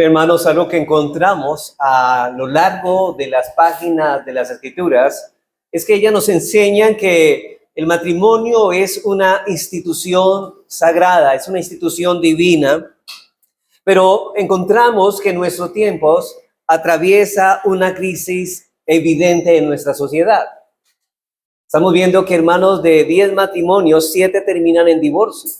Hermanos, algo que encontramos a lo largo de las páginas de las Escrituras es que ellas nos enseñan que el matrimonio es una institución sagrada, es una institución divina, pero encontramos que en nuestros tiempos atraviesa una crisis evidente en nuestra sociedad. Estamos viendo que, hermanos, de 10 matrimonios, 7 terminan en divorcio.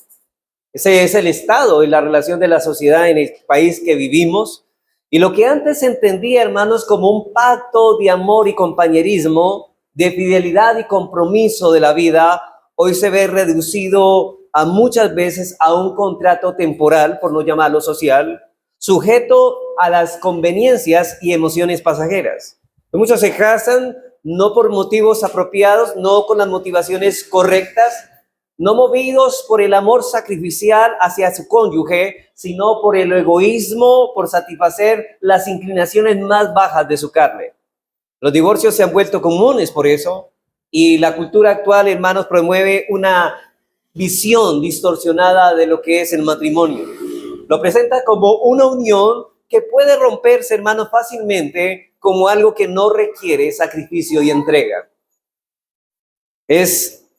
Ese es el estado y la relación de la sociedad en el país que vivimos. Y lo que antes se entendía, hermanos, como un pacto de amor y compañerismo, de fidelidad y compromiso de la vida, hoy se ve reducido a muchas veces a un contrato temporal, por no llamarlo social, sujeto a las conveniencias y emociones pasajeras. Muchos se casan no por motivos apropiados, no con las motivaciones correctas, no movidos por el amor sacrificial hacia su cónyuge, sino por el egoísmo, por satisfacer las inclinaciones más bajas de su carne. Los divorcios se han vuelto comunes por eso, y la cultura actual, hermanos, promueve una visión distorsionada de lo que es el matrimonio. Lo presenta como una unión que puede romperse, hermanos, fácilmente, como algo que no requiere sacrificio y entrega.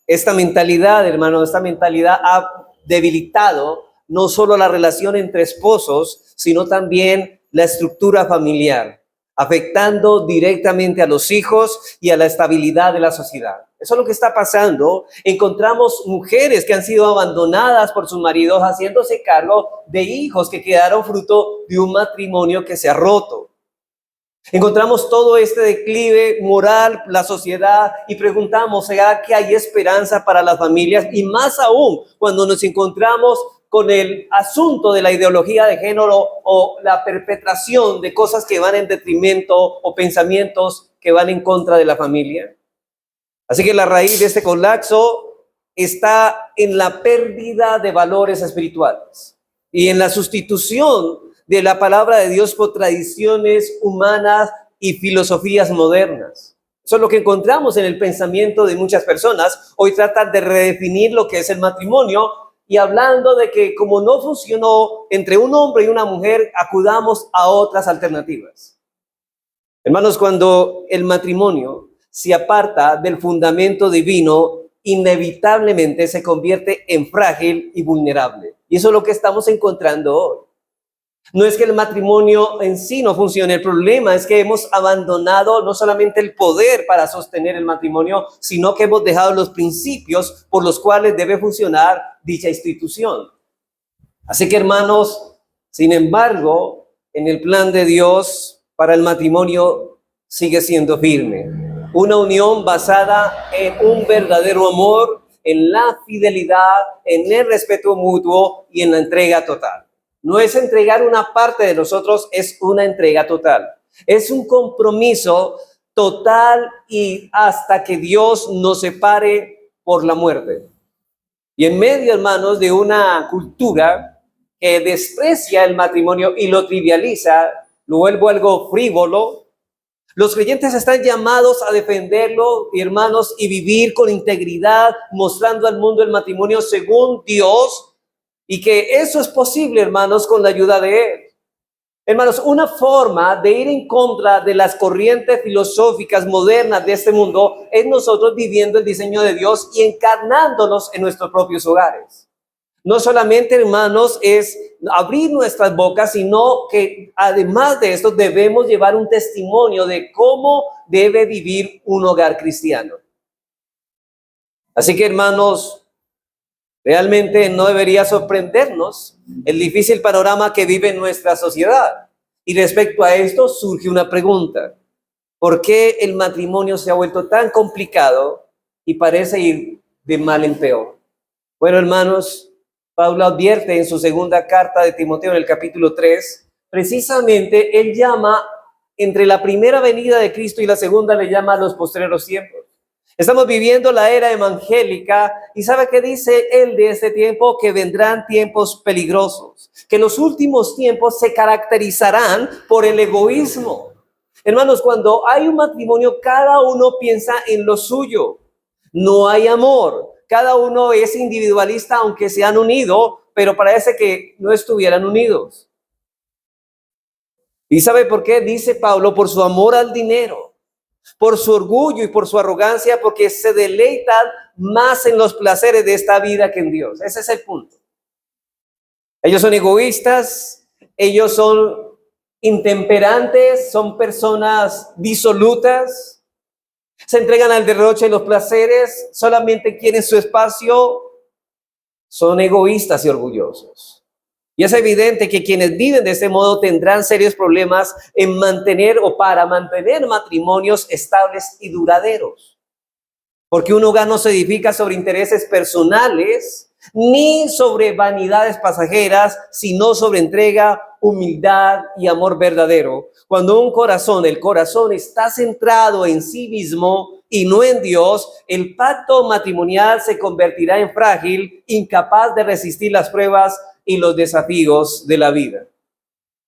Esta mentalidad, hermano, esta mentalidad ha debilitado no solo la relación entre esposos, sino también la estructura familiar, afectando directamente a los hijos y a la estabilidad de la sociedad. Eso es lo que está pasando. Encontramos mujeres que han sido abandonadas por sus maridos, haciéndose cargo de hijos que quedaron fruto de un matrimonio que se ha roto. Encontramos todo este declive moral, la sociedad, y preguntamos, ¿será que hay esperanza para las familias? Y más aún, cuando nos encontramos con el asunto de la ideología de género o la perpetración de cosas que van en detrimento o pensamientos que van en contra de la familia. Así que la raíz de este colapso está en la pérdida de valores espirituales y en la sustitución de la palabra de Dios por tradiciones humanas y filosofías modernas. Eso es lo que encontramos en el pensamiento de muchas personas. Hoy tratan de redefinir lo que es el matrimonio y hablando de que como no funcionó entre un hombre y una mujer, acudamos a otras alternativas. Hermanos, cuando el matrimonio se aparta del fundamento divino, inevitablemente se convierte en frágil y vulnerable. Y eso es lo que estamos encontrando hoy. No es que el matrimonio en sí no funcione, el problema es que hemos abandonado no solamente el poder para sostener el matrimonio, sino que hemos dejado los principios por los cuales debe funcionar dicha institución. Así que, hermanos, sin embargo, en el plan de Dios para el matrimonio sigue siendo firme. Una unión basada en un verdadero amor, en la fidelidad, en el respeto mutuo y en la entrega total. No es entregar una parte de nosotros, es una entrega total. Es un compromiso total y hasta que Dios nos separe por la muerte. Y en medio, hermanos, de una cultura que desprecia el matrimonio y lo trivializa, lo vuelve algo frívolo, los creyentes están llamados a defenderlo, hermanos, y vivir con integridad, mostrando al mundo el matrimonio según Dios, y que eso es posible, hermanos, con la ayuda de Él. Hermanos, una forma de ir en contra de las corrientes filosóficas modernas de este mundo es nosotros viviendo el diseño de Dios y encarnándonos en nuestros propios hogares. No solamente, hermanos, es abrir nuestras bocas, sino que además de esto debemos llevar un testimonio de cómo debe vivir un hogar cristiano. Así que, hermanos, realmente no debería sorprendernos el difícil panorama que vive nuestra sociedad. Y respecto a esto surge una pregunta. ¿Por qué el matrimonio se ha vuelto tan complicado y parece ir de mal en peor? Bueno, hermanos, Pablo advierte en su segunda carta de Timoteo en el capítulo 3, precisamente él llama entre la primera venida de Cristo y la segunda le llama a los postreros tiempos. Estamos viviendo la era evangélica y ¿sabe qué dice él de este tiempo? Que vendrán tiempos peligrosos, que los últimos tiempos se caracterizarán por el egoísmo. Hermanos, cuando hay un matrimonio, cada uno piensa en lo suyo. No hay amor. Cada uno es individualista, aunque se han unido, pero parece que no estuvieran unidos. ¿Y sabe por qué? Dice Pablo, por su amor al dinero, por su orgullo y por su arrogancia, porque se deleitan más en los placeres de esta vida que en Dios. Ese es el punto. Ellos son egoístas, ellos son intemperantes, son personas disolutas, se entregan al derroche de los placeres, solamente quieren su espacio, son egoístas y orgullosos. Y es evidente que quienes viven de este modo tendrán serios problemas en mantener o para mantener matrimonios estables y duraderos. Porque un hogar no se edifica sobre intereses personales ni sobre vanidades pasajeras, sino sobre entrega, humildad y amor verdadero. Cuando el corazón está centrado en sí mismo y no en Dios, el pacto matrimonial se convertirá en frágil, incapaz de resistir las pruebas y los desafíos de la vida.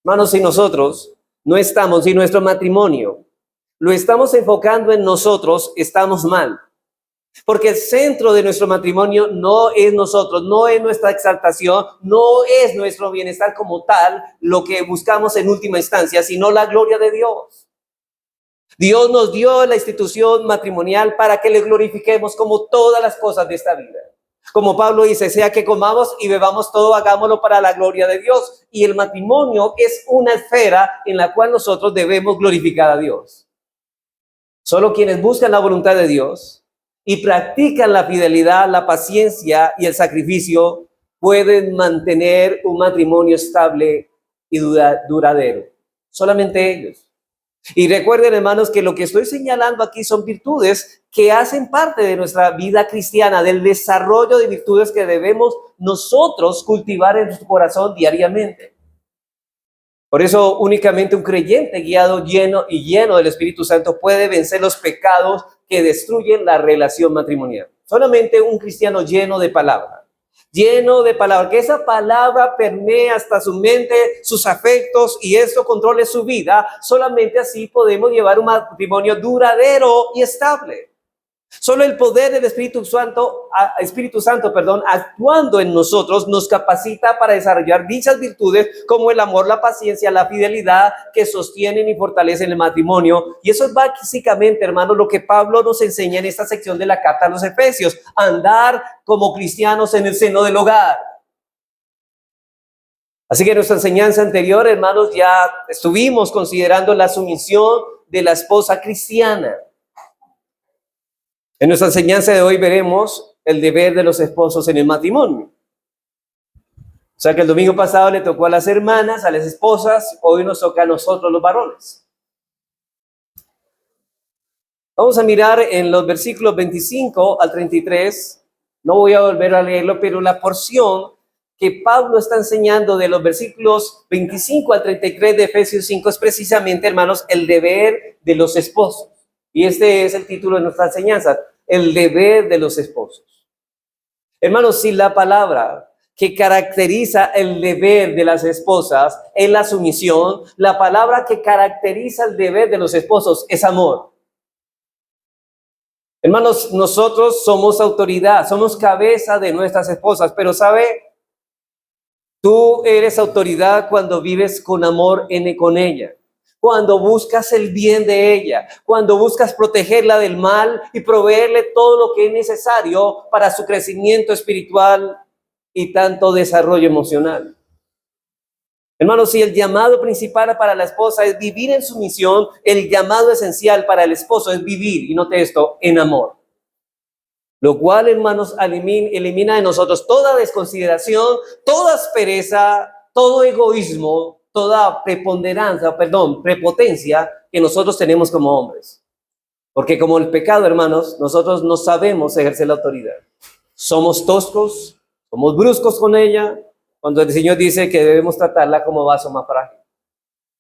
Hermanos, si nosotros no estamos, si nuestro matrimonio lo estamos enfocando en nosotros, estamos mal. Porque el centro de nuestro matrimonio no es nosotros, no es nuestra exaltación, no es nuestro bienestar como tal, lo que buscamos en última instancia, sino la gloria de Dios. Dios nos dio la institución matrimonial para que le glorifiquemos como todas las cosas de esta vida. Como Pablo dice, sea que comamos y bebamos todo, hagámoslo para la gloria de Dios. Y el matrimonio es una esfera en la cual nosotros debemos glorificar a Dios. Solo quienes buscan la voluntad de Dios y practican la fidelidad, la paciencia y el sacrificio pueden mantener un matrimonio estable y duradero. Solamente ellos. Y recuerden, hermanos, que lo que estoy señalando aquí son virtudes que hacen parte de nuestra vida cristiana, del desarrollo de virtudes que debemos nosotros cultivar en nuestro corazón diariamente. Por eso únicamente un creyente guiado, lleno del Espíritu Santo puede vencer los pecados que destruyen la relación matrimonial. Solamente un cristiano lleno de palabra, que esa palabra permee hasta su mente, sus afectos y esto controle su vida. Solamente así podemos llevar un matrimonio duradero y estable. Solo el poder del Espíritu Santo, actuando en nosotros, nos capacita para desarrollar dichas virtudes como el amor, la paciencia, la fidelidad, que sostienen y fortalecen el matrimonio. Y eso es básicamente, hermanos, lo que Pablo nos enseña en esta sección de la carta a los Efesios: andar como cristianos en el seno del hogar. Así que en nuestra enseñanza anterior, hermanos, ya estuvimos considerando la sumisión de la esposa cristiana. En nuestra enseñanza de hoy veremos el deber de los esposos en el matrimonio. O sea que el domingo pasado le tocó a las hermanas, a las esposas, hoy nos toca a nosotros los varones. Vamos a mirar en los versículos 25 al 33, no voy a volver a leerlo, pero la porción que Pablo está enseñando de los versículos 25 al 33 de Efesios 5 es precisamente, hermanos, el deber de los esposos. Y este es el título de nuestra enseñanza: el deber de los esposos. Hermanos, si la palabra que caracteriza el deber de las esposas es la sumisión, la palabra que caracteriza el deber de los esposos es amor. Hermanos, nosotros somos autoridad, somos cabeza de nuestras esposas, pero ¿sabe? Tú eres autoridad cuando vives con amor con ella, cuando buscas el bien de ella, cuando buscas protegerla del mal y proveerle todo lo que es necesario para su crecimiento espiritual y tanto desarrollo emocional. Hermanos, si el llamado principal para la esposa es vivir en sumisión, el llamado esencial para el esposo es vivir, y note esto, en amor. Lo cual, hermanos, elimina de nosotros toda desconsideración, toda aspereza, todo egoísmo, toda prepotencia que nosotros tenemos como hombres. Porque como el pecado, hermanos, nosotros no sabemos ejercer la autoridad. Somos toscos, somos bruscos con ella, cuando el Señor dice que debemos tratarla como vaso más frágil.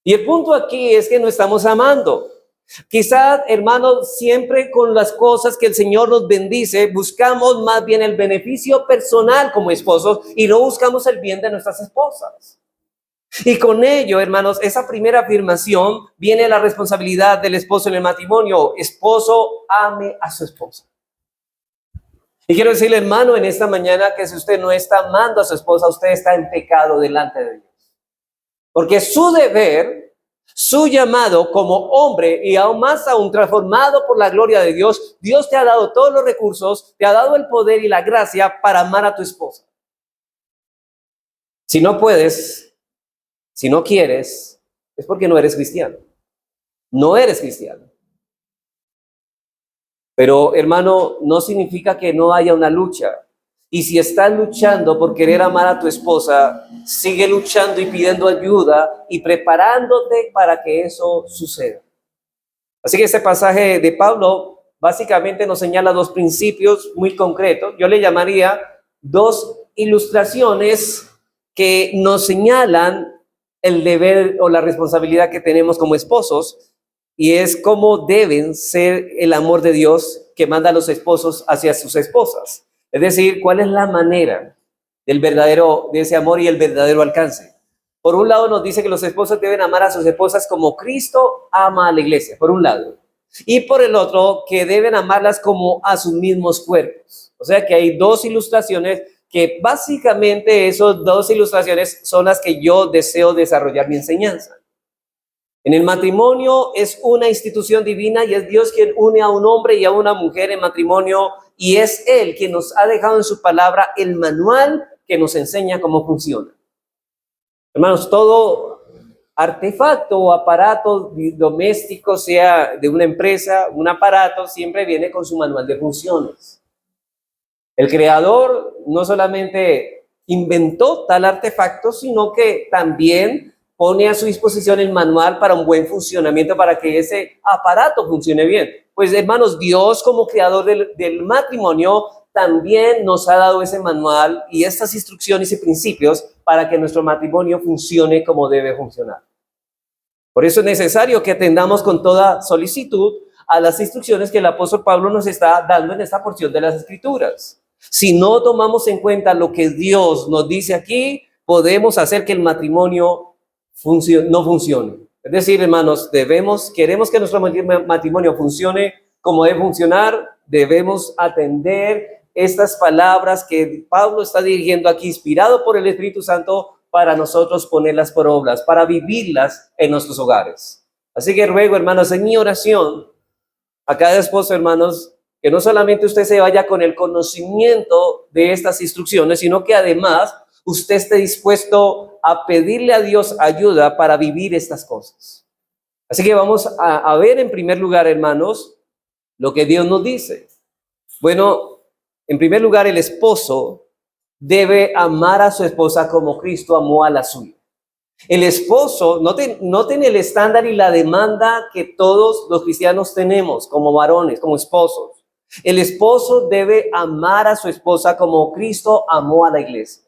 Y el punto aquí es que no estamos amando. Quizás, hermanos, siempre con las cosas que el Señor nos bendice, buscamos más bien el beneficio personal como esposos y no buscamos el bien de nuestras esposas. Y con ello, hermanos, esa primera afirmación viene la responsabilidad del esposo en el matrimonio. Esposo, ame a su esposa. Y quiero decirle, hermano, en esta mañana que si usted no está amando a su esposa, usted está en pecado delante de Dios. Porque su deber Su llamado como hombre y aún más aún transformado por la gloria de Dios, Dios te ha dado todos los recursos, te ha dado el poder y la gracia para amar a tu esposa. Si no puedes, si no quieres, es porque no eres cristiano. No eres cristiano. Pero, hermano, no significa que no haya una lucha. Y si estás luchando por querer amar a tu esposa, sigue luchando y pidiendo ayuda y preparándote para que eso suceda. Así que este pasaje de Pablo básicamente nos señala dos principios muy concretos. Yo le llamaría dos ilustraciones que nos señalan el deber o la responsabilidad que tenemos como esposos, y es cómo deben ser el amor de Dios que manda a los esposos hacia sus esposas. Es decir, cuál es la manera de ese amor y el verdadero alcance. Por un lado nos dice que los esposos deben amar a sus esposas como Cristo ama a la iglesia, por un lado. Y por el otro, que deben amarlas como a sus mismos cuerpos. O sea que hay dos ilustraciones que básicamente esas dos ilustraciones son las que yo deseo desarrollar mi enseñanza. En el matrimonio es una institución divina y es Dios quien une a un hombre y a una mujer en matrimonio, y es Él quien nos ha dejado en su palabra el manual que nos enseña cómo funciona. Hermanos, todo artefacto o aparato doméstico, sea de una empresa, un aparato, siempre viene con su manual de funciones. El creador no solamente inventó tal artefacto, sino que también pone a su disposición el manual para un buen funcionamiento, para que ese aparato funcione bien. Pues, hermanos, Dios como creador del matrimonio también nos ha dado ese manual y estas instrucciones y principios para que nuestro matrimonio funcione como debe funcionar. Por eso es necesario que atendamos con toda solicitud a las instrucciones que el apóstol Pablo nos está dando en esta porción de las Escrituras. Si no tomamos en cuenta lo que Dios nos dice aquí, podemos hacer que el matrimonio no funcione. Es decir, hermanos, queremos que nuestro matrimonio funcione como debe funcionar, debemos atender estas palabras que Pablo está dirigiendo aquí, inspirado por el Espíritu Santo, para nosotros ponerlas por obras, para vivirlas en nuestros hogares. Así que ruego, hermanos, en mi oración, a cada esposo, hermanos, que no solamente usted se vaya con el conocimiento de estas instrucciones, sino que además usted esté dispuesto a pedirle a Dios ayuda para vivir estas cosas. Así que vamos a ver en primer lugar, hermanos, lo que Dios nos dice. Bueno, en primer lugar, el esposo debe amar a su esposa como Cristo amó a la suya. El esposo, noten el estándar y la demanda que todos los cristianos tenemos como varones, como esposos. El esposo debe amar a su esposa como Cristo amó a la iglesia.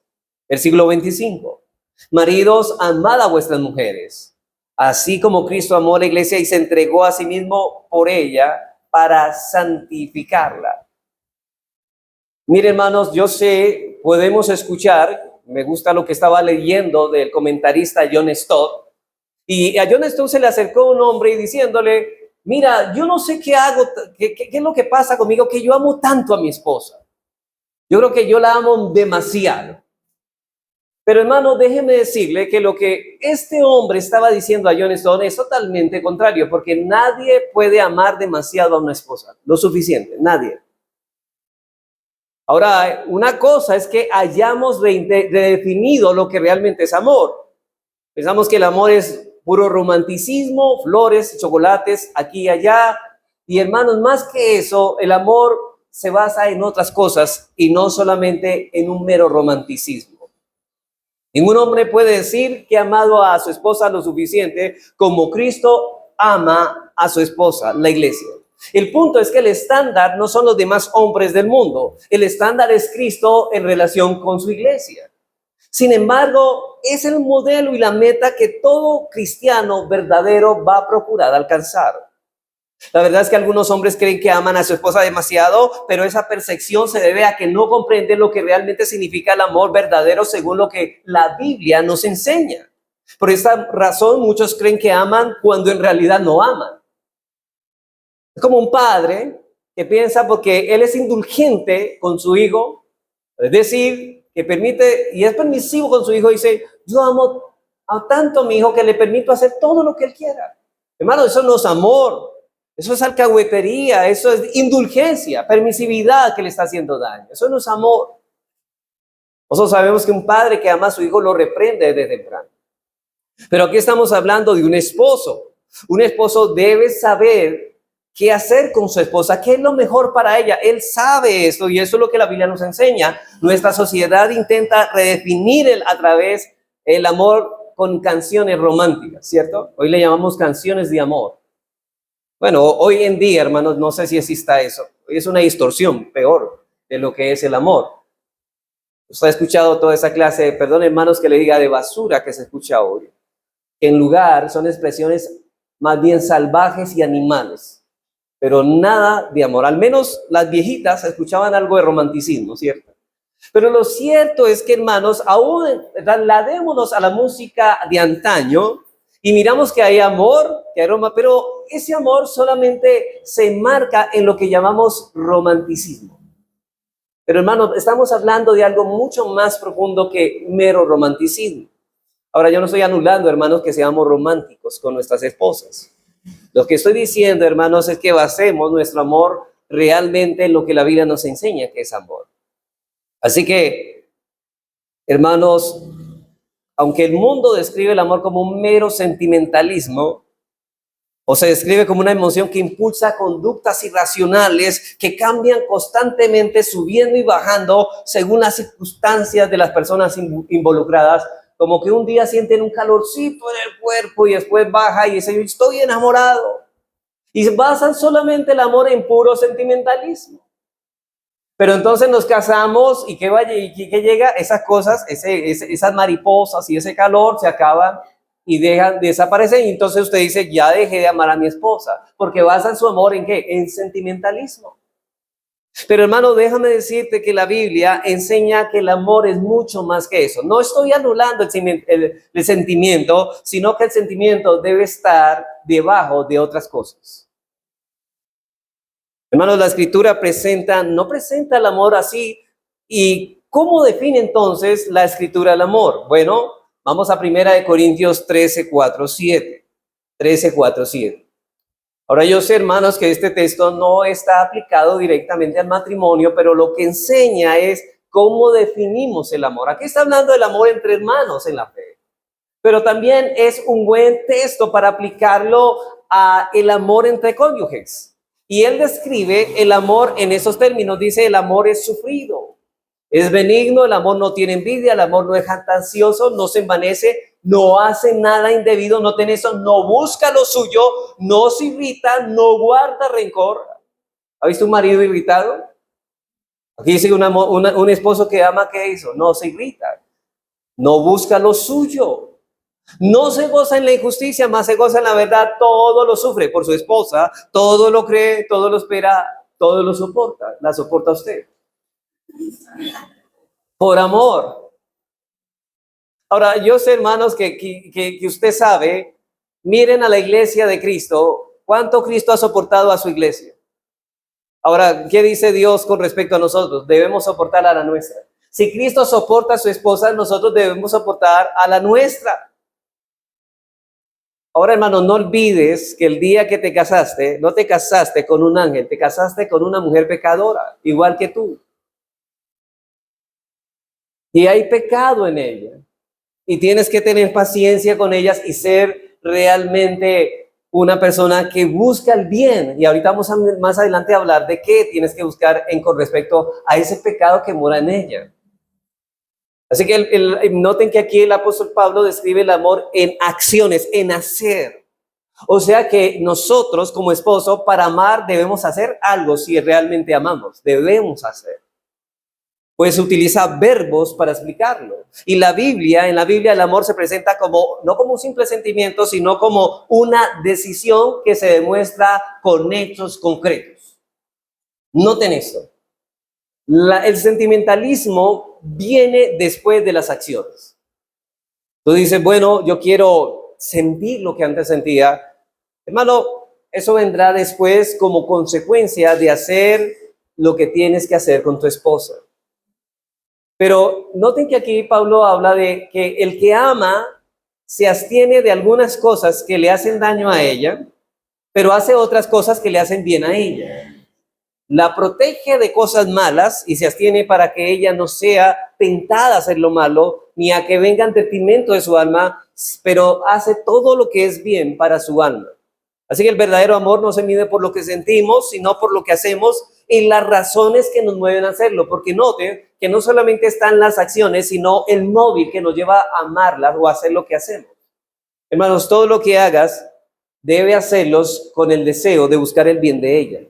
Versículo 25. Maridos, amad a vuestras mujeres, así como Cristo amó a la iglesia y se entregó a sí mismo por ella para santificarla. Miren, hermanos, yo sé, podemos escuchar, me gusta lo que estaba leyendo del comentarista John Stott, y a John Stott se le acercó un hombre y diciéndole: mira, yo no sé qué hago, qué es lo que pasa conmigo, que yo amo tanto a mi esposa. Yo creo que yo la amo demasiado. Pero, hermano, déjeme decirle que lo que este hombre estaba diciendo a John Stott es totalmente contrario, porque nadie puede amar demasiado a una esposa, lo suficiente, nadie. Ahora, una cosa es que hayamos redefinido lo que realmente es amor. Pensamos que el amor es puro romanticismo, flores, chocolates, aquí y allá. Y, hermanos, más que eso, el amor se basa en otras cosas y no solamente en un mero romanticismo. Ningún hombre puede decir que ha amado a su esposa lo suficiente como Cristo ama a su esposa, la iglesia. El punto es que el estándar no son los demás hombres del mundo. El estándar es Cristo en relación con su iglesia. Sin embargo, es el modelo y la meta que todo cristiano verdadero va a procurar alcanzar. La verdad es que algunos hombres creen que aman a su esposa demasiado, pero esa percepción se debe a que no comprenden lo que realmente significa el amor verdadero según lo que la Biblia nos enseña. Por esta razón, muchos creen que aman cuando en realidad no aman. Es como un padre que piensa porque él es indulgente con su hijo, es decir, que permite y es permisivo con su hijo, dice: yo amo a tanto a mi hijo que le permito hacer todo lo que él quiera. Hermano, eso no es amor. Eso es alcahuetería, eso es indulgencia, permisividad que le está haciendo daño. Eso no es amor. Nosotros sabemos que un padre que ama a su hijo lo reprende desde temprano. Pero aquí estamos hablando de un esposo. Un esposo debe saber qué hacer con su esposa, qué es lo mejor para ella. Él sabe esto y eso es lo que la Biblia nos enseña. Nuestra sociedad intenta redefinir a través el amor con canciones románticas, ¿cierto? Hoy le llamamos canciones de amor. Bueno, hoy en día, hermanos, no sé si exista eso. Hoy es una distorsión peor de lo que es el amor. Usted ha escuchado toda esa clase, perdón hermanos que le diga, de basura que se escucha hoy. En lugar son expresiones más bien salvajes y animales, pero nada de amor. Al menos las viejitas escuchaban algo de romanticismo, ¿cierto? Pero lo cierto es que, hermanos, aún trasladémonos a la música de antaño y miramos que hay amor, que hay Roma, pero ese amor solamente se enmarca en lo que llamamos romanticismo. Pero, hermanos, estamos hablando de algo mucho más profundo que mero romanticismo. Ahora, yo no estoy anulando, hermanos, que seamos románticos con nuestras esposas. Lo que estoy diciendo, hermanos, es que basemos nuestro amor realmente en lo que la Biblia nos enseña que es amor. Así que, hermanos, aunque el mundo describe el amor como un mero sentimentalismo, o se describe como una emoción que impulsa conductas irracionales que cambian constantemente, subiendo y bajando según las circunstancias de las personas involucradas, como que un día sienten un calorcito en el cuerpo y después baja y dicen, estoy enamorado. Y basan solamente el amor en puro sentimentalismo. Pero entonces nos casamos y que llega, esas cosas, esas mariposas y ese calor se acaban y desaparecen. Y entonces usted dice, ya dejé de amar a mi esposa, porque basan su amor ¿en qué? En sentimentalismo. Pero hermano, déjame decirte que la Biblia enseña que el amor es mucho más que eso. No estoy anulando el sentimiento, sino que el sentimiento debe estar debajo de otras cosas. Hermanos, la Escritura no presenta el amor así. ¿Y cómo define entonces la Escritura el amor? Bueno, vamos a 1 Corintios 13, 4, 7. 13, 4, 7. Ahora yo sé, hermanos, que este texto no está aplicado directamente al matrimonio, pero lo que enseña es cómo definimos el amor. Aquí está hablando del amor entre hermanos en la fe, pero también es un buen texto para aplicarlo a el amor entre cónyuges. Y él describe el amor en esos términos. Dice, el amor es sufrido, es benigno, el amor no tiene envidia, el amor no es jactancioso, no se envanece, no hace nada indebido, no tiene eso, no busca lo suyo, no se irrita, no guarda rencor. ¿Ha visto un marido irritado? Aquí dice un esposo que ama, ¿qué hizo? No se irrita, no busca lo suyo. No se goza en la injusticia, más se goza en la verdad. Todo lo sufre por su esposa, todo lo cree, todo lo espera, todo lo soporta. La soporta usted. Por amor. Ahora, yo sé, hermanos, que usted sabe, miren a la iglesia de Cristo, cuánto Cristo ha soportado a su iglesia. Ahora, ¿qué dice Dios con respecto a nosotros? Debemos soportar a la nuestra. Si Cristo soporta a su esposa, nosotros debemos soportar a la nuestra. Ahora, hermano, no olvides que el día que te casaste, no te casaste con un ángel, te casaste con una mujer pecadora, igual que tú. Y hay pecado en ella. Y tienes que tener paciencia con ellas y ser realmente una persona que busca el bien. Y ahorita vamos más adelante a hablar de qué tienes que buscar con respecto a ese pecado que mora en ella. Así que noten que aquí el apóstol Pablo describe el amor en acciones, en hacer. O sea que nosotros como esposo para amar debemos hacer algo si realmente amamos. Debemos hacer. Pues utiliza verbos para explicarlo. Y en la Biblia el amor se presenta como, no como un simple sentimiento, sino como una decisión que se demuestra con hechos concretos. Noten esto. El sentimentalismo viene después de las acciones. Tú dices, bueno, yo quiero sentir lo que antes sentía. Hermano, eso vendrá después como consecuencia de hacer lo que tienes que hacer con tu esposa. Pero noten que aquí Pablo habla de que el que ama se abstiene de algunas cosas que le hacen daño a ella, pero hace otras cosas que le hacen bien a ella. La protege de cosas malas y se abstiene para que ella no sea tentada a hacer lo malo, ni a que venga en detrimento de su alma, pero hace todo lo que es bien para su alma. Así que el verdadero amor no se mide por lo que sentimos, sino por lo que hacemos y las razones que nos mueven a hacerlo. Porque noten que no solamente están las acciones, sino el móvil que nos lleva a amarlas o a hacer lo que hacemos. Hermanos, todo lo que hagas debe hacerlos con el deseo de buscar el bien de ella.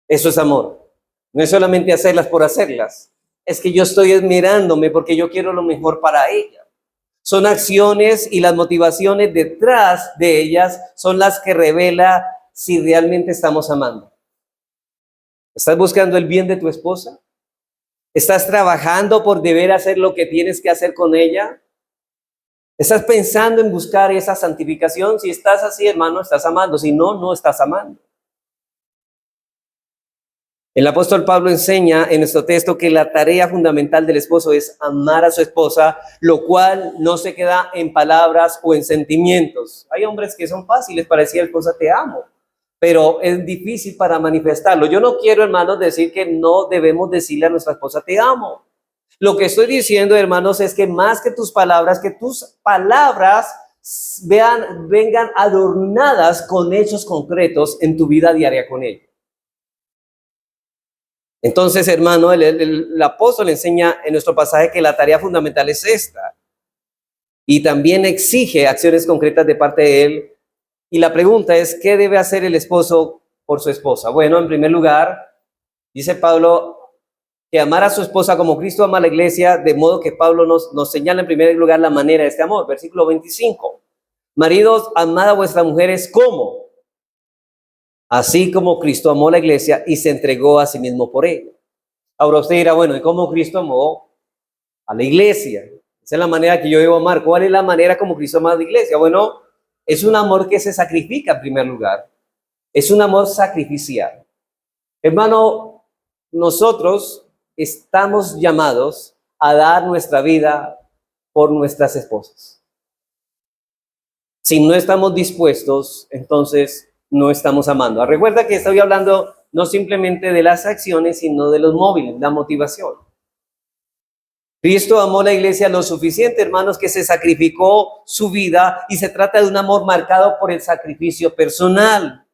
Eso es amor. No es solamente hacerlas por hacerlas. Es que yo estoy admirándome porque yo quiero lo mejor para ella. Son acciones y las motivaciones detrás de ellas son las que revela si realmente estamos amando. ¿Estás buscando el bien de tu esposa? ¿Estás trabajando por deber hacer lo que tienes que hacer con ella? ¿Estás pensando en buscar esa santificación? Si estás así, hermano, estás amando. Si no, no estás amando. El apóstol Pablo enseña en nuestro texto que la tarea fundamental del esposo es amar a su esposa, lo cual no se queda en palabras o en sentimientos. Hay hombres que son fáciles para decir a la esposa te amo, pero es difícil para manifestarlo. Yo no quiero, hermanos, decir que no debemos decirle a nuestra esposa te amo. Lo que estoy diciendo, hermanos, es que más que tus palabras vengan adornadas con hechos concretos en tu vida diaria con ella. Entonces, hermano, el apóstol enseña en nuestro pasaje que la tarea fundamental es esta. Y también exige acciones concretas de parte de él. Y la pregunta es, ¿qué debe hacer el esposo por su esposa? Bueno, en primer lugar, dice Pablo que amar a su esposa como Cristo ama a la iglesia, de modo que Pablo nos señala en primer lugar la manera de este amor. Versículo 25. Maridos, amad a vuestras mujeres como así como Cristo amó a la iglesia y se entregó a sí mismo por ella. Ahora usted dirá, bueno, ¿y cómo Cristo amó a la iglesia? Esa es la manera que yo debo amar. ¿Cuál es la manera como Cristo ama a la iglesia? Bueno, es un amor que se sacrifica en primer lugar. Es un amor sacrificial. Hermano, nosotros estamos llamados a dar nuestra vida por nuestras esposas. Si no estamos dispuestos, entonces no estamos amando. Recuerda que estoy hablando no simplemente de las acciones, sino de los móviles, la motivación. Cristo amó a la iglesia lo suficiente, hermanos, que se sacrificó su vida y se trata de un amor marcado por el sacrificio personal.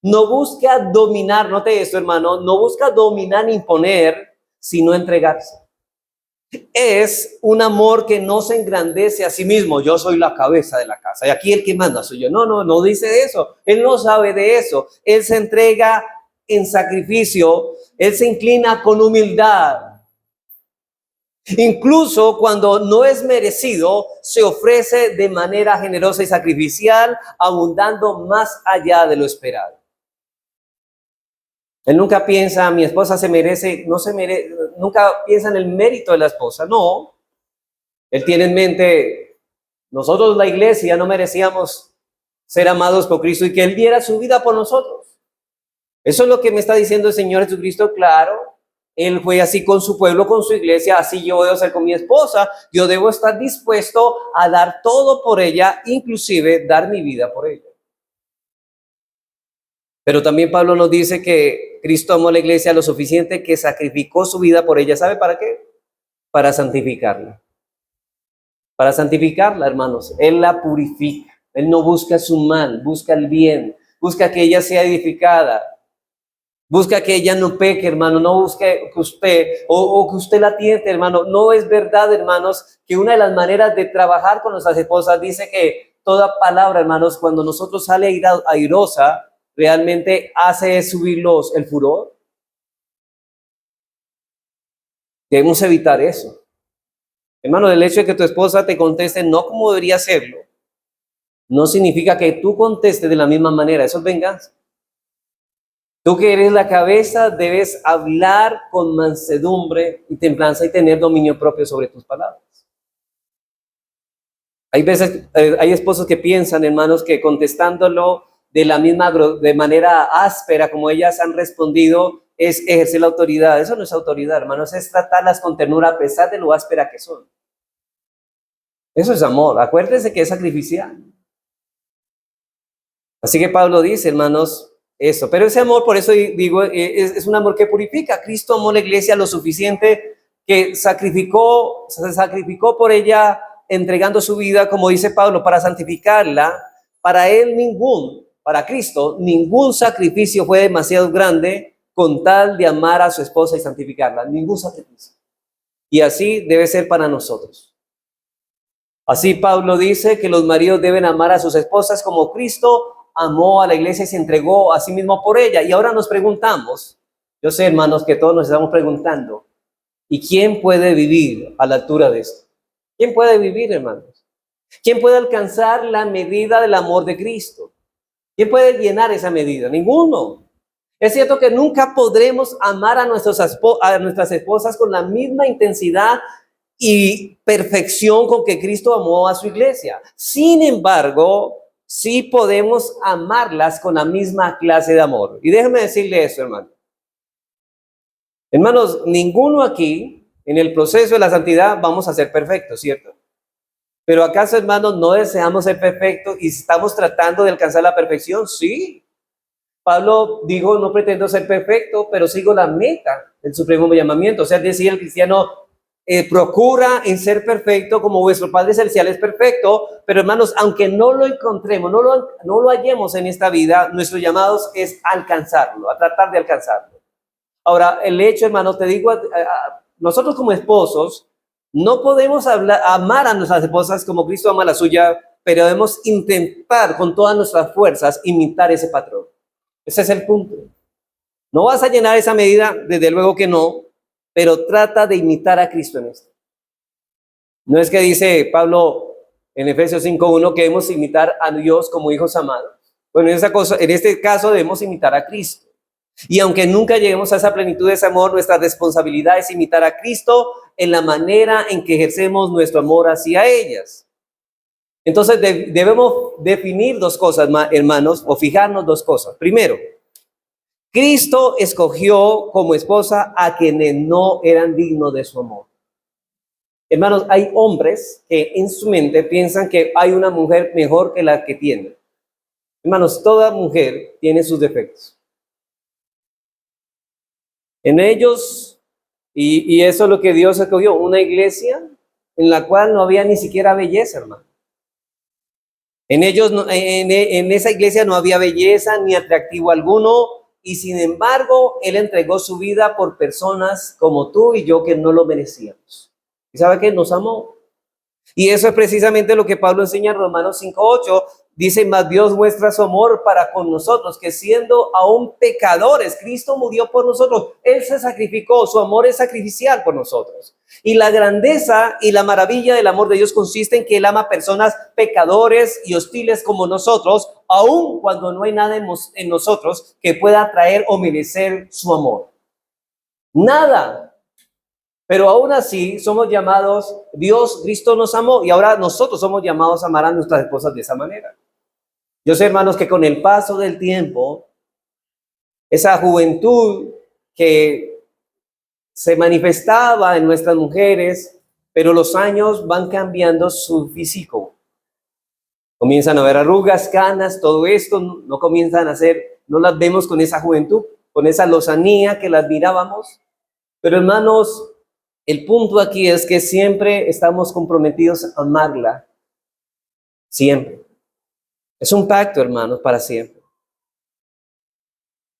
No busca dominar, note esto, hermano, no busca dominar ni imponer, sino entregarse. Es un amor que no se engrandece a sí mismo. Yo soy la cabeza de la casa y aquí el que manda soy yo. No dice eso. Él no sabe de eso. Él se entrega en sacrificio. Él se inclina con humildad. Incluso cuando no es merecido, se ofrece de manera generosa y sacrificial, abundando más allá de lo esperado. Él nunca piensa, mi esposa se merece, no se merece, nunca piensa en el mérito de la esposa, no. Él tiene en mente, nosotros la iglesia no merecíamos ser amados por Cristo y que Él diera su vida por nosotros. Eso es lo que me está diciendo el Señor Jesucristo, claro. Él fue así con su pueblo, con su iglesia, así yo debo ser con mi esposa. Yo debo estar dispuesto a dar todo por ella, inclusive dar mi vida por ella. Pero también Pablo nos dice que Cristo amó a la iglesia lo suficiente que sacrificó su vida por ella. ¿Sabe para qué? Para santificarla. Para santificarla, hermanos. Él la purifica. Él no busca su mal, busca el bien. Busca que ella sea edificada. Busca que ella no peque, hermano. No busque que usted o que usted la tiente, hermano. No es verdad, hermanos, que una de las maneras de trabajar con nuestras esposas dice que toda palabra, hermanos, cuando nosotros sale airosa, realmente hace subir el furor. Debemos evitar eso. Hermano, el hecho de que tu esposa te conteste no como debería hacerlo, no significa que tú contestes de la misma manera. Eso es venganza. Tú que eres la cabeza, debes hablar con mansedumbre y templanza y tener dominio propio sobre tus palabras. Hay esposos que piensan, hermanos, que contestándolo de manera áspera como ellas han respondido es ejercer la autoridad. Eso no es autoridad, hermanos, es tratarlas con ternura a pesar de lo áspera que son. Eso es amor. Acuérdense que es sacrificial. Así que Pablo dice, hermanos, eso. Pero ese amor, por eso digo, es un amor que purifica. Cristo amó a la iglesia lo suficiente que se sacrificó por ella, entregando su vida, como dice Pablo, para santificarla. Para Cristo, ningún sacrificio fue demasiado grande con tal de amar a su esposa y santificarla. Ningún sacrificio. Y así debe ser para nosotros. Así Pablo dice que los maridos deben amar a sus esposas como Cristo amó a la iglesia y se entregó a sí mismo por ella. Y ahora nos preguntamos, yo sé, hermanos, que todos nos estamos preguntando, ¿y quién puede vivir a la altura de esto? ¿Quién puede vivir, hermanos? ¿Quién puede alcanzar la medida del amor de Cristo? ¿Quién puede llenar esa medida? Ninguno. Es cierto que nunca podremos amar a nuestras esposas con la misma intensidad y perfección con que Cristo amó a su iglesia. Sin embargo, sí podemos amarlas con la misma clase de amor. Y déjenme decirle eso, hermano. Hermanos, ninguno aquí, en el proceso de la santidad, vamos a ser perfectos, ¿cierto? Pero ¿acaso, hermanos, no deseamos ser perfectos y estamos tratando de alcanzar la perfección? Sí. Pablo dijo, no pretendo ser perfecto, pero sigo la meta del supremo llamamiento. O sea, decía el cristiano, procura en ser perfecto como vuestro Padre Celestial es perfecto. Pero hermanos, aunque no lo encontremos, no lo hallemos en esta vida, nuestro llamado es alcanzarlo, a tratar de alcanzarlo. Ahora, el hecho, hermanos, te digo, nosotros como esposos, no podemos amar a nuestras esposas como Cristo ama a la suya, pero debemos intentar con todas nuestras fuerzas imitar ese patrón. Ese es el punto. No vas a llenar esa medida, desde luego que no, pero trata de imitar a Cristo en esto. No es que dice Pablo en Efesios 5:1 que debemos imitar a Dios como hijos amados. Bueno, en este caso debemos imitar a Cristo. Y aunque nunca lleguemos a esa plenitud de ese amor, nuestra responsabilidad es imitar a Cristo en la manera en que ejercemos nuestro amor hacia ellas. Entonces debemos definir dos cosas, hermanos, o fijarnos dos cosas. Primero, Cristo escogió como esposa a quienes no eran dignos de su amor. Hermanos, hay hombres que en su mente piensan que hay una mujer mejor que la que tienen. Hermanos, toda mujer tiene sus defectos. En ellos, y eso es lo que Dios escogió, una iglesia en la cual no había ni siquiera belleza, hermano. En esa iglesia no había belleza ni atractivo alguno, y sin embargo, Él entregó su vida por personas como tú y yo que no lo merecíamos. ¿Y sabe qué? Nos amó. Y eso es precisamente lo que Pablo enseña en Romanos 5:8. Dice, mas Dios muestra su amor para con nosotros, que siendo aún pecadores, Cristo murió por nosotros. Él se sacrificó, su amor es sacrificial por nosotros. Y la grandeza y la maravilla del amor de Dios consiste en que Él ama a personas pecadores y hostiles como nosotros, aun cuando no hay nada en nosotros que pueda atraer o merecer su amor. Nada. Pero aún así somos llamados, Cristo nos amó y ahora nosotros somos llamados a amar a nuestras esposas de esa manera. Yo sé, hermanos, que con el paso del tiempo, esa juventud que se manifestaba en nuestras mujeres, pero los años van cambiando su físico. Comienzan a haber arrugas, canas, todo esto, no comienzan a ser, no las vemos con esa juventud, con esa lozanía que las mirábamos. Pero hermanos, el punto aquí es que siempre estamos comprometidos a amarla. Siempre. Es un pacto, hermanos, para siempre.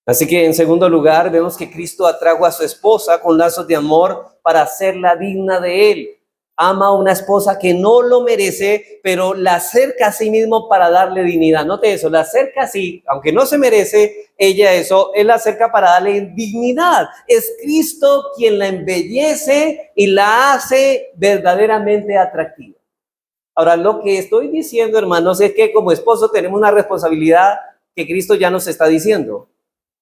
Así que en segundo lugar, vemos que Cristo atrajo a su esposa con lazos de amor para hacerla digna de Él. Ama a una esposa que no lo merece, pero la acerca a sí mismo para darle dignidad. Note eso, la acerca así, aunque no se merece ella eso, Él la acerca para darle dignidad. Es Cristo quien la embellece y la hace verdaderamente atractiva. Ahora, lo que estoy diciendo, hermanos, es que como esposo tenemos una responsabilidad que Cristo ya nos está diciendo.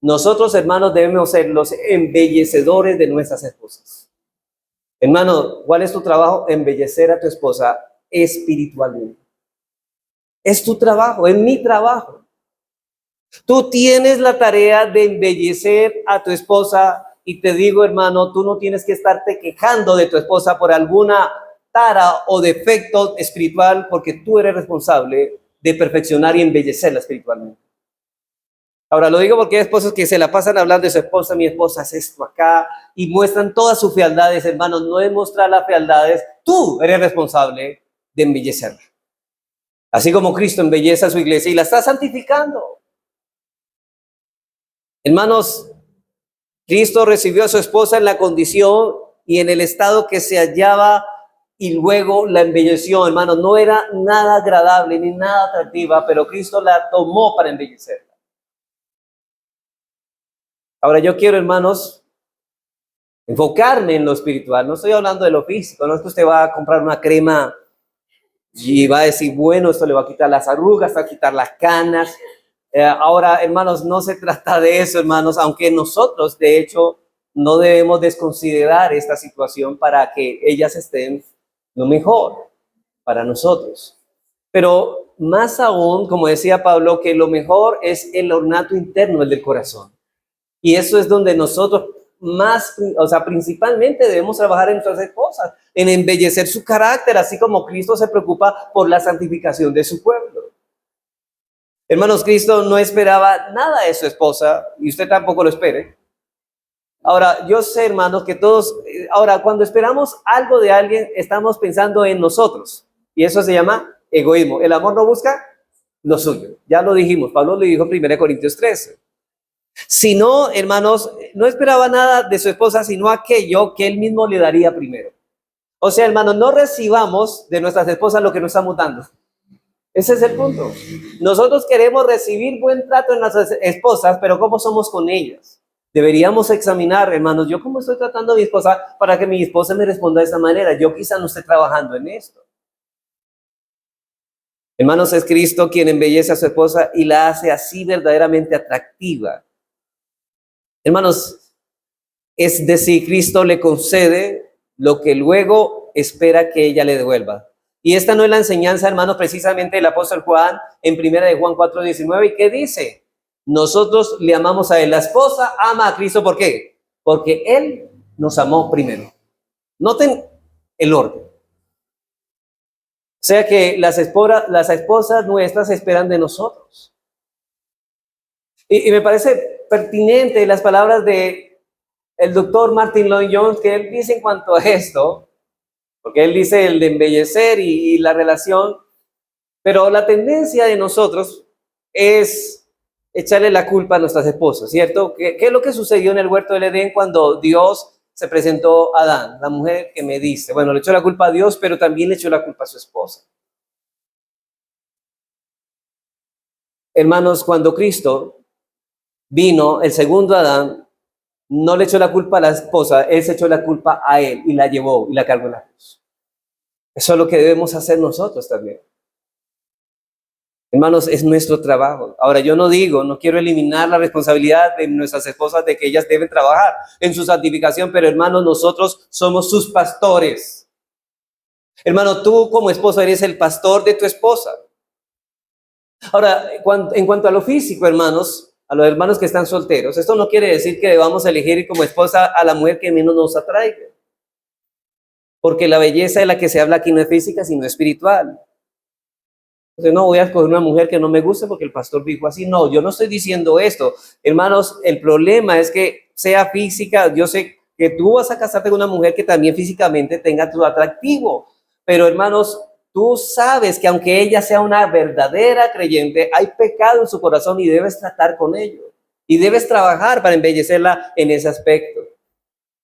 Nosotros, hermanos, debemos ser los embellecedores de nuestras esposas. Hermano, ¿cuál es tu trabajo? Embellecer a tu esposa espiritualmente. Es tu trabajo, es mi trabajo. Tú tienes la tarea de embellecer a tu esposa y te digo, hermano, tú no tienes que estarte quejando de tu esposa por alguna tara o defecto espiritual porque tú eres responsable de perfeccionar y embellecerla espiritualmente. Ahora, lo digo porque hay esposos que se la pasan hablando de su esposa, mi esposa hace esto acá, y muestran todas sus fealdades, hermanos. No es mostrar las fealdades, tú eres responsable de embellecerla. Así como Cristo embellece a su iglesia y la está santificando. Hermanos, Cristo recibió a su esposa en la condición y en el estado que se hallaba y luego la embelleció, hermanos. No era nada agradable ni nada atractiva, pero Cristo la tomó para embellecerla. Ahora yo quiero, hermanos, enfocarme en lo espiritual. No estoy hablando de lo físico. No es que usted va a comprar una crema y va a decir, bueno, esto le va a quitar las arrugas, va a quitar las canas. Ahora, hermanos, no se trata de eso, hermanos, aunque nosotros, de hecho, no debemos desconsiderar esta situación para que ellas estén lo mejor para nosotros. Pero más aún, como decía Pablo, que lo mejor es el ornato interno, el del corazón. Y eso es donde nosotros más, o sea, principalmente debemos trabajar en nuestras esposas, en embellecer su carácter, así como Cristo se preocupa por la santificación de su pueblo. Hermanos, Cristo no esperaba nada de su esposa y usted tampoco lo espere. Ahora, yo sé, hermanos, que todos, ahora, cuando esperamos algo de alguien, estamos pensando en nosotros. Y eso se llama egoísmo. El amor no busca lo suyo. Ya lo dijimos, Pablo lo dijo en 1 Corintios 13. Si no, hermanos, no esperaba nada de su esposa, sino aquello que él mismo le daría primero. O sea, hermanos, no recibamos de nuestras esposas lo que nos estamos dando. Ese es el punto. Nosotros queremos recibir buen trato en nuestras esposas, pero ¿cómo somos con ellas? Deberíamos examinar, hermanos, yo cómo estoy tratando a mi esposa para que mi esposa me responda de esta manera. Yo quizá no esté trabajando en esto. Hermanos, es Cristo quien embellece a su esposa y la hace así verdaderamente atractiva. Hermanos, es decir, Cristo le concede lo que luego espera que ella le devuelva. Y esta no es la enseñanza, hermanos, precisamente del apóstol Juan en 1 de Juan 4:19. ¿Y qué dice? Nosotros le amamos a él. La esposa ama a Cristo, ¿por qué? Porque él nos amó primero. Noten el orden. O sea que las esposas nuestras esperan de nosotros. Y me parece pertinente las palabras de el doctor Martin Lloyd-Jones, que él dice en cuanto a esto, porque él dice el de embellecer y la relación, pero la tendencia de nosotros es echarle la culpa a nuestras esposas, ¿cierto? ¿Qué es lo que sucedió en el huerto del Edén cuando Dios se presentó a Adán, la mujer que me diste? Bueno, le echó la culpa a Dios, pero también le echó la culpa a su esposa. Hermanos, cuando Cristo vino, el segundo Adán, no le echó la culpa a la esposa, él se echó la culpa a él y la llevó y la cargó en la cruz. Eso es lo que debemos hacer nosotros también. Hermanos, es nuestro trabajo. Ahora, yo no quiero eliminar la responsabilidad de nuestras esposas de que ellas deben trabajar en su santificación, pero hermanos, nosotros somos sus pastores. Hermano, tú como esposo eres el pastor de tu esposa. Ahora, en cuanto a lo físico, hermanos, a los hermanos que están solteros, esto no quiere decir que debamos elegir como esposa a la mujer que menos nos atraiga. Porque la belleza de la que se habla aquí no es física, sino espiritual. Entonces, no voy a escoger una mujer que no me guste porque el pastor dijo así. No, yo no estoy diciendo esto. Hermanos, el problema es que sea física. Yo sé que tú vas a casarte con una mujer que también físicamente tenga tu atractivo. Pero, hermanos, tú sabes que aunque ella sea una verdadera creyente, hay pecado en su corazón y debes tratar con ello. Y debes trabajar para embellecerla en ese aspecto.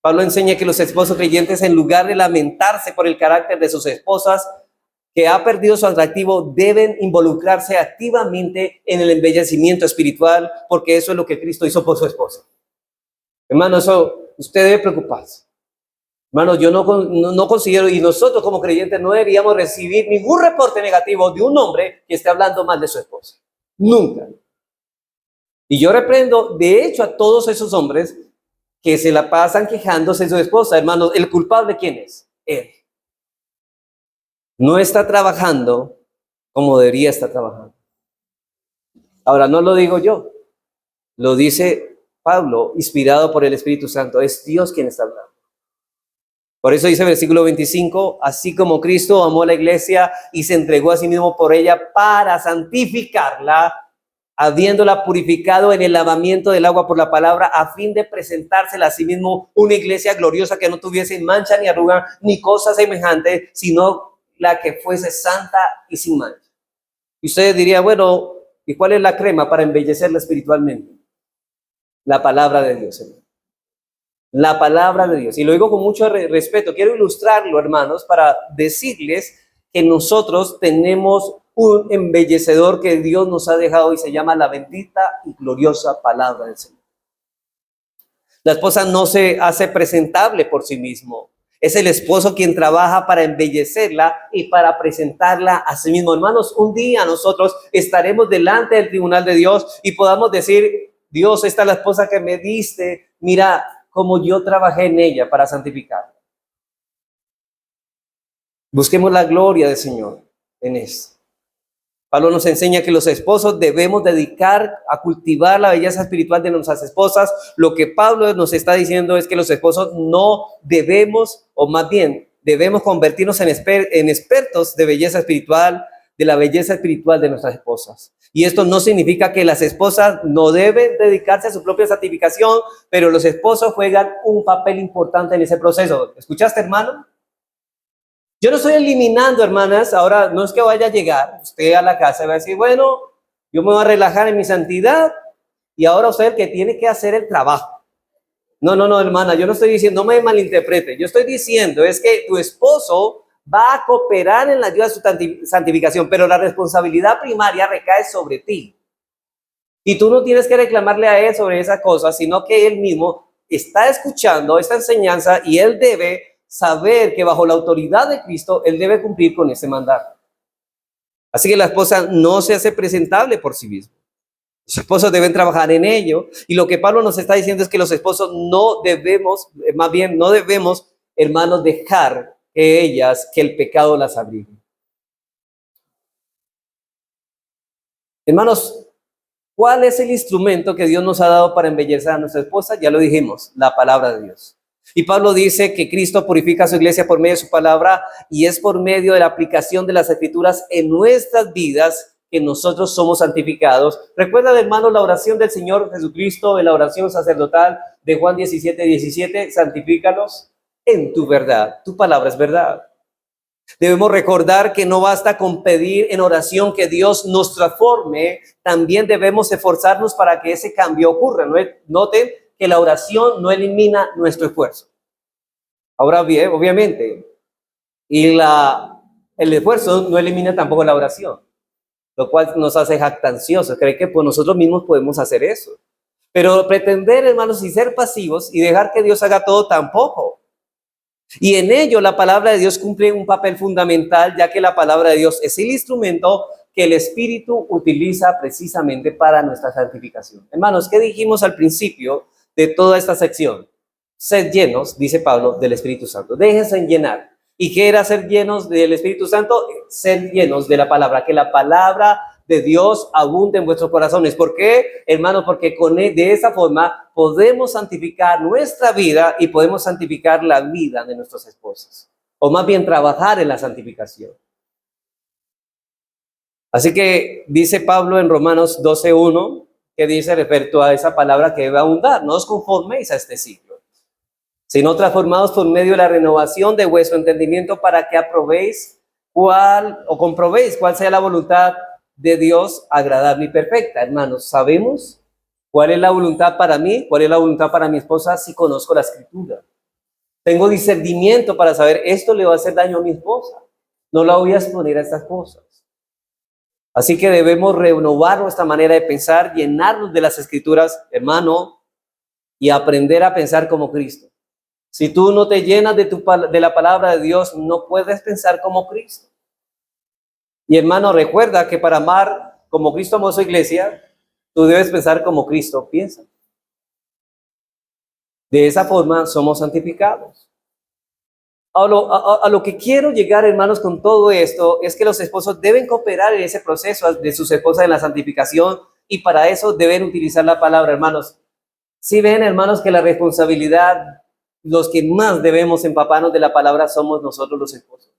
Pablo enseña que los esposos creyentes, en lugar de lamentarse por el carácter de sus esposas, que ha perdido su atractivo, deben involucrarse activamente en el embellecimiento espiritual, porque eso es lo que Cristo hizo por su esposa. Hermano, eso usted debe preocuparse. Hermano, yo no considero, y nosotros como creyentes no deberíamos recibir ningún reporte negativo de un hombre que esté hablando mal de su esposa. Nunca. Y yo reprendo, de hecho, a todos esos hombres que se la pasan quejándose de su esposa. Hermano, ¿el culpable quién es? Él. No está trabajando como debería estar trabajando. Ahora, no lo digo yo, lo dice Pablo, inspirado por el Espíritu Santo. Es Dios quien está hablando. Por eso dice el versículo 25, así como Cristo amó a la iglesia y se entregó a sí mismo por ella para santificarla, habiéndola purificado en el lavamiento del agua por la palabra, a fin de presentársela a sí mismo una iglesia gloriosa que no tuviese mancha ni arruga ni cosa semejante, sino la que fuese santa y sin mancha. Y usted diría, bueno, ¿y cuál es la crema para embellecerla espiritualmente? La palabra de Dios, hermano. La palabra de Dios. Y lo digo con mucho respeto. Quiero ilustrarlo, hermanos, para decirles que nosotros tenemos un embellecedor que Dios nos ha dejado y se llama la bendita y gloriosa palabra del Señor. La esposa no se hace presentable por sí mismo. Es el esposo quien trabaja para embellecerla y para presentarla a sí mismo. Hermanos, un día nosotros estaremos delante del tribunal de Dios y podamos decir, Dios, esta es la esposa que me diste. Mira cómo yo trabajé en ella para santificarla. Busquemos la gloria del Señor en esto. Pablo nos enseña que los esposos debemos dedicar a cultivar la belleza espiritual de nuestras esposas. Lo que Pablo nos está diciendo es que los esposos no debemos, o más bien, debemos convertirnos en expertos de belleza espiritual, de la belleza espiritual de nuestras esposas. Y esto no significa que las esposas no deben dedicarse a su propia santificación, pero los esposos juegan un papel importante en ese proceso. ¿Escuchaste, hermano? Yo no estoy eliminando, hermanas, ahora no es que vaya a llegar usted a la casa y va a decir, bueno, yo me voy a relajar en mi santidad y ahora usted es el que tiene que hacer el trabajo. No, hermana, yo no estoy diciendo, no me malinterprete, yo estoy diciendo es que tu esposo va a cooperar en la ayuda de su santificación, pero la responsabilidad primaria recae sobre ti. Y tú no tienes que reclamarle a él sobre esa cosa, sino que él mismo está escuchando esta enseñanza y él debe saber que bajo la autoridad de Cristo, él debe cumplir con ese mandato. Así que la esposa no se hace presentable por sí misma. Los esposos deben trabajar en ello. Y lo que Pablo nos está diciendo es que los esposos no debemos, más bien no debemos, hermanos, dejar que el pecado las abrigue. Hermanos, ¿cuál es el instrumento que Dios nos ha dado para embellecer a nuestra esposa? Ya lo dijimos, la palabra de Dios. Y Pablo dice que Cristo purifica a su iglesia por medio de su palabra y es por medio de la aplicación de las escrituras en nuestras vidas que nosotros somos santificados. Recuerda, hermano, la oración del Señor Jesucristo, en la oración sacerdotal de Juan 17:17, santifícalos en tu verdad. Tu palabra es verdad. Debemos recordar que no basta con pedir en oración que Dios nos transforme, también debemos esforzarnos para que ese cambio ocurra. Noten que la oración no elimina nuestro esfuerzo. Ahora bien, obviamente, el esfuerzo no elimina tampoco la oración, lo cual nos hace jactanciosos, cree que pues nosotros mismos podemos hacer eso. Pero pretender, hermanos, y ser pasivos y dejar que Dios haga todo tampoco. Y en ello la palabra de Dios cumple un papel fundamental, ya que la palabra de Dios es el instrumento que el Espíritu utiliza precisamente para nuestra santificación. Hermanos, ¿qué dijimos al principio de toda esta sección? Sed llenos, dice Pablo, del Espíritu Santo. Déjense llenar. ¿Y qué era ser llenos del Espíritu Santo? Ser llenos de la palabra, que la palabra de Dios abunde en vuestros corazones. ¿Por qué, hermanos? Porque de esa forma podemos santificar nuestra vida y podemos santificar la vida de nuestras esposas. O más bien trabajar en la santificación. Así que dice Pablo en Romanos 12:1, que dice respecto a esa palabra que debe abundar: no os conforméis a este siglo, sino transformados por medio de la renovación de vuestro entendimiento para que comprobéis cuál sea la voluntad de Dios agradable y perfecta. Hermanos, ¿sabemos cuál es la voluntad para mí? ¿Cuál es la voluntad para mi esposa? Si conozco la Escritura. Tengo discernimiento para saber, esto le va a hacer daño a mi esposa. No la voy a exponer a estas cosas. Así que debemos renovar nuestra manera de pensar, llenarnos de las Escrituras, hermano, y aprender a pensar como Cristo. Si tú no te llenas de la palabra de Dios, no puedes pensar como Cristo. Y hermano, recuerda que para amar como Cristo amó a su iglesia, tú debes pensar como Cristo piensa. De esa forma somos santificados. A lo que quiero llegar, hermanos, con todo esto, es que los esposos deben cooperar en ese proceso de sus esposas en la santificación, y para eso deben utilizar la palabra, hermanos. Si ven, hermanos, que la responsabilidad los que más debemos empaparnos de la palabra somos nosotros los esposos.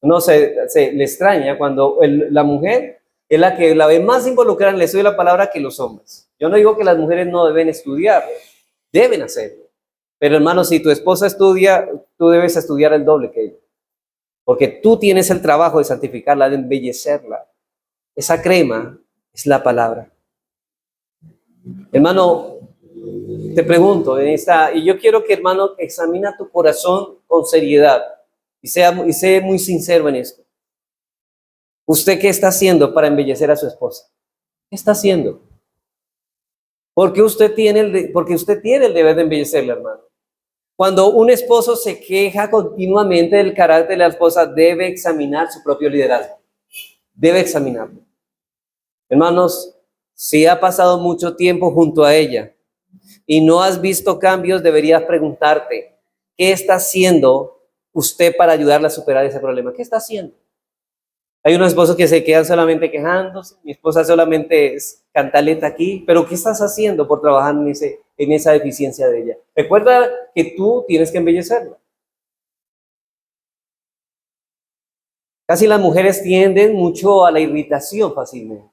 No se le extraña cuando la mujer es la que la ve más involucrada en el estudio de la palabra que los hombres. Yo no digo que las mujeres no deben estudiar, deben hacerlo. Pero hermano, si tu esposa estudia, tú debes estudiar el doble que ella. Porque tú tienes el trabajo de santificarla, de embellecerla. Esa crema es la palabra. Hermano, te pregunto, y yo quiero que, hermano, examina tu corazón con seriedad y sea muy sincero en esto. ¿Usted qué está haciendo para embellecer a su esposa? ¿Qué está haciendo? Porque usted tiene el deber de embellecerla, hermano. Cuando un esposo se queja continuamente del carácter de la esposa, debe examinar su propio liderazgo. Debe examinarlo. Hermanos, si ha pasado mucho tiempo junto a ella y no has visto cambios, deberías preguntarte, ¿qué está haciendo usted para ayudarla a superar ese problema? ¿Qué está haciendo? Hay unos esposos que se quedan solamente quejándose, mi esposa solamente es cantaleta aquí, pero ¿qué estás haciendo por trabajar en esa deficiencia de ella? Recuerda que tú tienes que embellecerla. Casi las mujeres tienden mucho a la irritación fácilmente.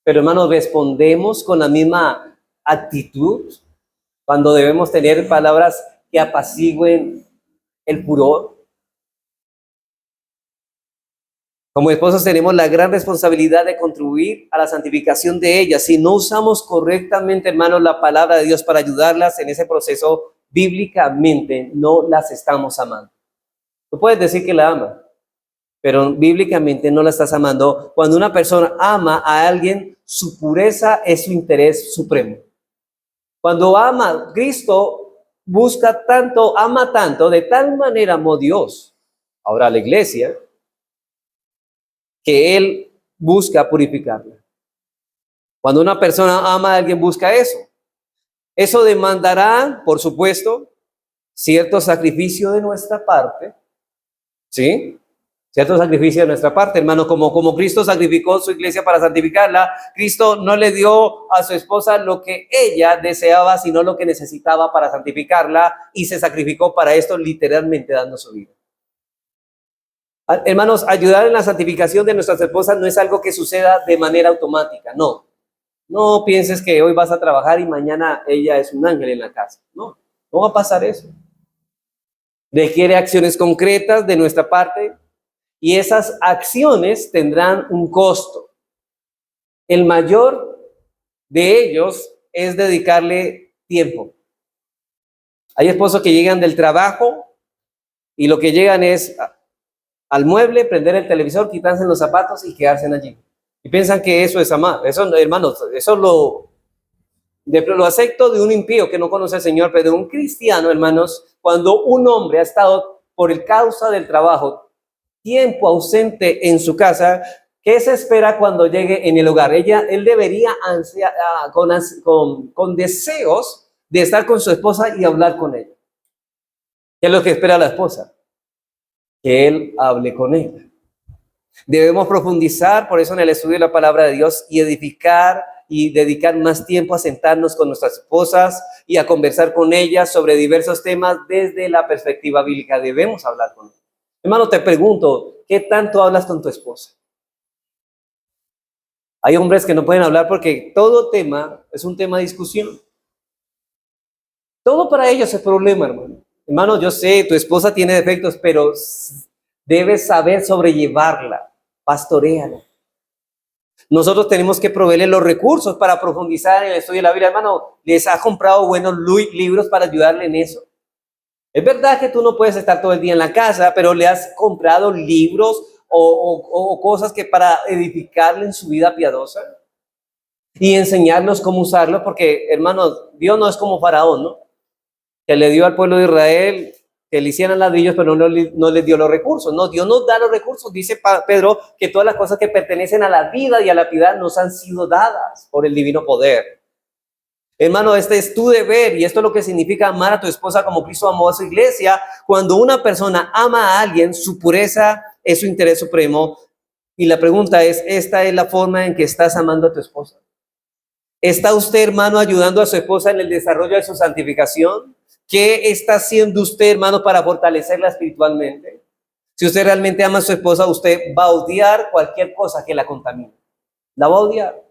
Pero hermanos, respondemos con la misma actitud cuando debemos tener palabras que apacigüen el furor. Como esposos tenemos la gran responsabilidad de contribuir a la santificación de ellas. Si no usamos correctamente, hermanos, la palabra de Dios para ayudarlas en ese proceso, bíblicamente no las estamos amando. Tú puedes decir que la amas, pero bíblicamente no la estás amando. Cuando una persona ama a alguien, su pureza es su interés supremo. Cuando ama, Cristo ama tanto, de tal manera amó Dios, ahora la iglesia, que Él busca purificarla. Cuando una persona ama a alguien, busca eso. Eso demandará, por supuesto, cierto sacrificio de nuestra parte, ¿sí? Cierto sacrificio de nuestra parte, hermano, como Cristo sacrificó su iglesia para santificarla. Cristo no le dio a su esposa lo que ella deseaba, sino lo que necesitaba para santificarla, y se sacrificó para esto, literalmente dando su vida. Hermanos, ayudar en la santificación de nuestras esposas no es algo que suceda de manera automática, no. No pienses que hoy vas a trabajar y mañana ella es un ángel en la casa. No va a pasar eso. Requiere acciones concretas de nuestra parte, y esas acciones tendrán un costo. El mayor de ellos es dedicarle tiempo. Hay esposos que llegan del trabajo y lo que llegan es al mueble, prender el televisor, quitarse los zapatos y quedarse allí. Y piensan que eso es amar. Eso, hermanos, eso lo acepto de un impío que no conoce al Señor, pero de un cristiano, hermanos, cuando un hombre ha estado por el causa del trabajo tiempo ausente en su casa, ¿qué se espera cuando llegue en el hogar? Él debería ansiar, con deseos de estar con su esposa y hablar con ella. ¿Qué es lo que espera la esposa? Que él hable con ella. Debemos profundizar, por eso, en el estudio de la palabra de Dios y edificar y dedicar más tiempo a sentarnos con nuestras esposas y a conversar con ellas sobre diversos temas desde la perspectiva bíblica. Debemos hablar con ellas. Hermano, te pregunto, ¿qué tanto hablas con tu esposa? Hay hombres que no pueden hablar porque todo tema es un tema de discusión. Todo para ellos es problema, hermano. Hermano, yo sé, tu esposa tiene defectos, pero debes saber sobrellevarla, pastoréala. Nosotros tenemos que proveerle los recursos para profundizar en el estudio de la Biblia. Hermano, ¿les has comprado buenos libros para ayudarle en eso? Es verdad que tú no puedes estar todo el día en la casa, pero le has comprado libros o cosas que para edificarle en su vida piadosa y enseñarnos cómo usarlo, porque, hermanos, Dios no es como Faraón, ¿no? Que le dio al pueblo de Israel que le hicieran ladrillos, pero no les dio los recursos. No, Dios nos da los recursos. Dice Pedro que todas las cosas que pertenecen a la vida y a la piedad nos han sido dadas por el divino poder. Hermano, este es tu deber, y esto es lo que significa amar a tu esposa como Cristo amó a su iglesia. Cuando una persona ama a alguien, su pureza es su interés supremo. Y la pregunta es, ¿esta es la forma en que estás amando a tu esposa? ¿Está usted, hermano, ayudando a su esposa en el desarrollo de su santificación? ¿Qué está haciendo usted, hermano, para fortalecerla espiritualmente? Si usted realmente ama a su esposa, usted va a odiar cualquier cosa que la contamine. La va a odiar.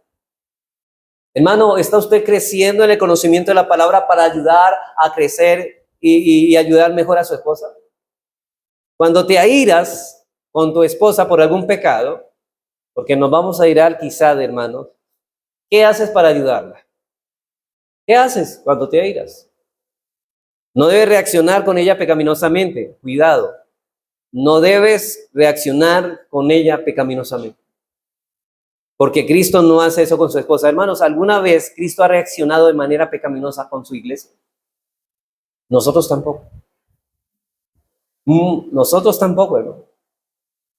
Hermano, ¿está usted creciendo en el conocimiento de la palabra para ayudar a crecer y ayudar mejor a su esposa? Cuando te airas con tu esposa por algún pecado, porque nos vamos a irar quizá, hermanos, ¿qué haces para ayudarla? ¿Qué haces cuando te airas? No debes reaccionar con ella pecaminosamente. Cuidado. No debes reaccionar con ella pecaminosamente. Porque Cristo no hace eso con su esposa. Hermanos, ¿alguna vez Cristo ha reaccionado de manera pecaminosa con su iglesia? Nosotros tampoco. Nosotros tampoco, hermano.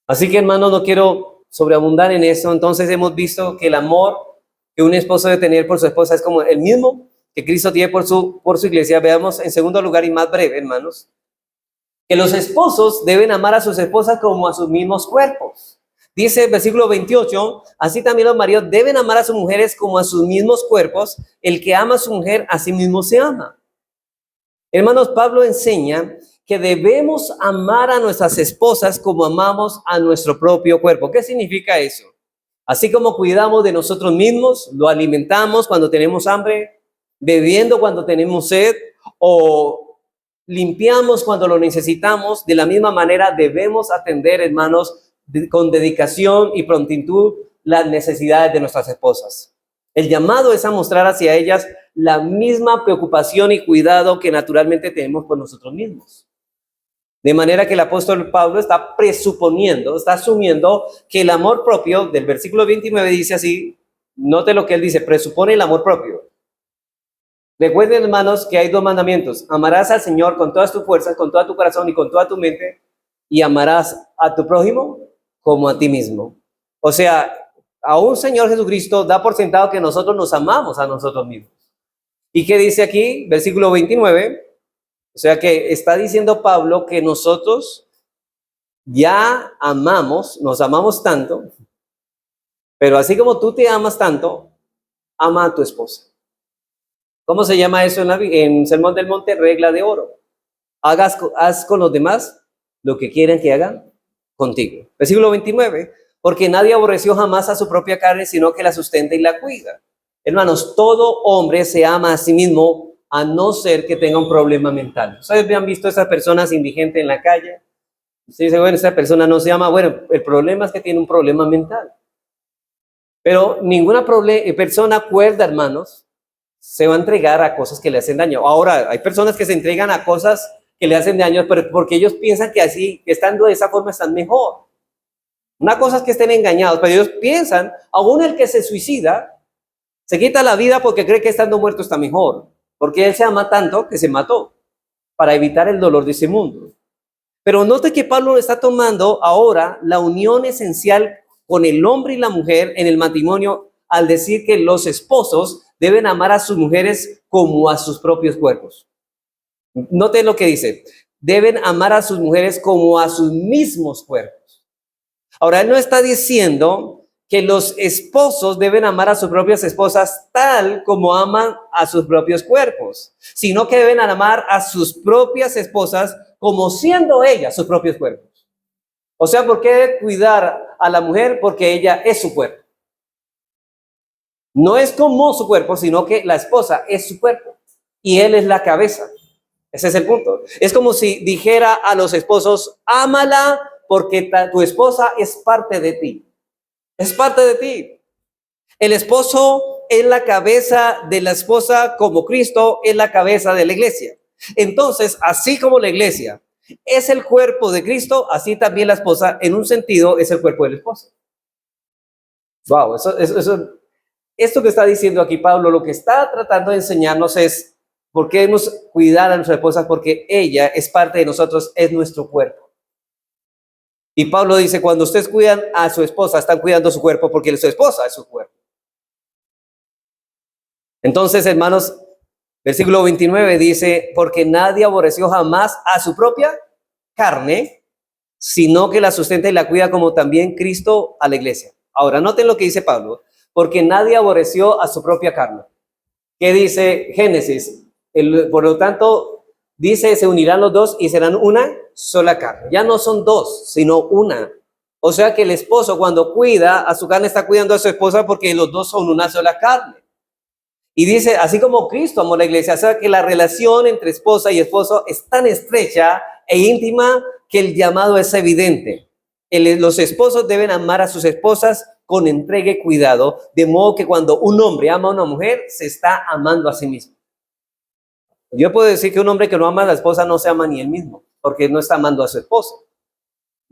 Así que, hermano, no quiero sobreabundar en eso. Entonces hemos visto que el amor que un esposo debe tener por su esposa es como el mismo que Cristo tiene por su iglesia. Veamos en segundo lugar y más breve, hermanos, que los esposos deben amar a sus esposas como a sus mismos cuerpos. Dice el versículo 28, así también los maridos deben amar a sus mujeres como a sus mismos cuerpos. El que ama a su mujer, a sí mismo se ama. Hermanos, Pablo enseña que debemos amar a nuestras esposas como amamos a nuestro propio cuerpo. ¿Qué significa eso? Así como cuidamos de nosotros mismos, lo alimentamos cuando tenemos hambre, bebiendo cuando tenemos sed o limpiamos cuando lo necesitamos, de la misma manera debemos atender, hermanos, con dedicación y prontitud las necesidades de nuestras esposas. El llamado es a mostrar hacia ellas la misma preocupación y cuidado que naturalmente tenemos por nosotros mismos. De manera que el apóstol Pablo está presuponiendo, está asumiendo que el amor propio, del versículo 29 dice así, note lo que él dice, presupone el amor propio. Recuerden, hermanos, que hay dos mandamientos. Amarás al Señor con todas tus fuerzas, con todo tu corazón y con toda tu mente, y amarás a tu prójimo como a ti mismo. O sea, aún Señor Jesucristo da por sentado que nosotros nos amamos a nosotros mismos. ¿Y qué dice aquí? Versículo 29. O sea que está diciendo Pablo que nosotros ya amamos, nos amamos tanto, pero así como tú te amas tanto, ama a tu esposa. ¿Cómo se llama eso en Sermón del Monte? Regla de oro. Haz con los demás lo que quieren que hagan contigo. Versículo 29. Porque nadie aborreció jamás a su propia carne, sino que la sustenta y la cuida. Hermanos, todo hombre se ama a sí mismo, a no ser que tenga un problema mental. ¿Ustedes han visto a esas personas indigentes en la calle? Usted dice, bueno, esa persona no se ama. Bueno, el problema es que tiene un problema mental. Pero ninguna persona cuerda, hermanos, se va a entregar a cosas que le hacen daño. Ahora, hay personas que se entregan a cosas que le hacen daño, pero porque ellos piensan que así, estando de esa forma, están mejor. Una cosa es que estén engañados, pero ellos piensan, aún el que se suicida, se quita la vida porque cree que estando muerto está mejor, porque él se ama tanto que se mató para evitar el dolor de ese mundo. Pero note que Pablo está tomando ahora la unión esencial con el hombre y la mujer en el matrimonio al decir que los esposos deben amar a sus mujeres como a sus propios cuerpos. Note lo que dice, deben amar a sus mujeres como a sus mismos cuerpos. Ahora, él no está diciendo que los esposos deben amar a sus propias esposas tal como aman a sus propios cuerpos, sino que deben amar a sus propias esposas como siendo ellas sus propios cuerpos. O sea, ¿por qué cuidar a la mujer? Porque ella es su cuerpo. No es como su cuerpo, sino que la esposa es su cuerpo y él es la cabeza. Ese es el punto. Es como si dijera a los esposos, ámala porque tu esposa es parte de ti. Es parte de ti. El esposo es la cabeza de la esposa como Cristo es la cabeza de la iglesia. Entonces, así como la iglesia es el cuerpo de Cristo, así también la esposa, en un sentido, es el cuerpo del esposo. Wow, esto que está diciendo aquí Pablo, lo que está tratando de enseñarnos es por qué debemos cuidar a nuestra esposa, porque ella es parte de nosotros, es nuestro cuerpo. Y Pablo dice, cuando ustedes cuidan a su esposa, están cuidando su cuerpo porque su esposa es su cuerpo. Entonces, hermanos, versículo 29 dice, porque nadie aborreció jamás a su propia carne, sino que la sustenta y la cuida como también Cristo a la iglesia. Ahora, noten lo que dice Pablo, porque nadie aborreció a su propia carne. ¿Qué dice Génesis? Por lo tanto, Dice, se unirán los dos y serán una sola carne. Ya no son dos, sino una. O sea que el esposo cuando cuida a su carne está cuidando a su esposa porque los dos son una sola carne. Y dice, así como Cristo amó a la iglesia, o sea que la relación entre esposa y esposo es tan estrecha e íntima que el llamado es evidente. Los esposos deben amar a sus esposas con entrega y cuidado, de modo que cuando un hombre ama a una mujer, se está amando a sí mismo. Yo puedo decir que un hombre que no ama a la esposa no se ama ni él mismo, porque no está amando a su esposa.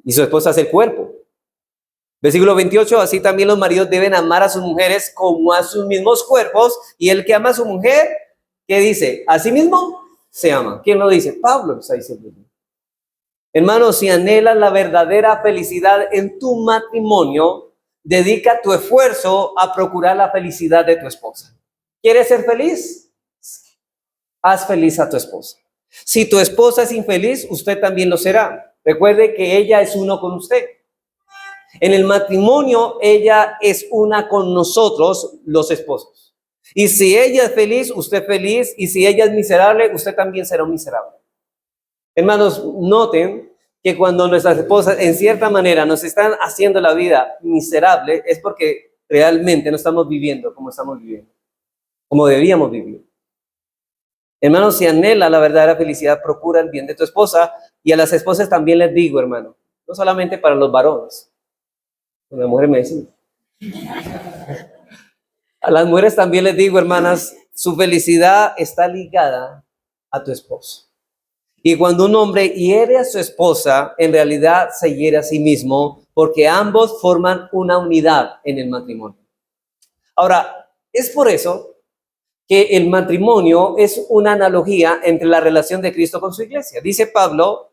Y su esposa es el cuerpo. Versículo 28, así también los maridos deben amar a sus mujeres como a sus mismos cuerpos, y el que ama a su mujer, ¿qué dice? A sí mismo se ama. ¿Quién lo dice? Pablo lo está diciendo. Hermanos, si anhelas la verdadera felicidad en tu matrimonio, dedica tu esfuerzo a procurar la felicidad de tu esposa. ¿Quieres ser feliz? Haz feliz a tu esposa. Si tu esposa es infeliz, usted también lo será. Recuerde que ella es uno con usted. En el matrimonio, ella es una con nosotros, los esposos. Y si ella es feliz, usted es feliz. Y si ella es miserable, usted también será un miserable. Hermanos, noten que cuando nuestras esposas, en cierta manera, nos están haciendo la vida miserable, es porque realmente no estamos viviendo como estamos viviendo, como debíamos vivir. Hermanos, si anhela la verdadera felicidad, procura el bien de tu esposa. Y a las esposas también les digo, hermano, no solamente para los varones. Las mujeres me dicen. A las mujeres también les digo, hermanas, su felicidad está ligada a tu esposo. Y cuando un hombre hiere a su esposa, en realidad se hiere a sí mismo, porque ambos forman una unidad en el matrimonio. Ahora, es por eso que el matrimonio es una analogía entre la relación de Cristo con su iglesia. Dice Pablo,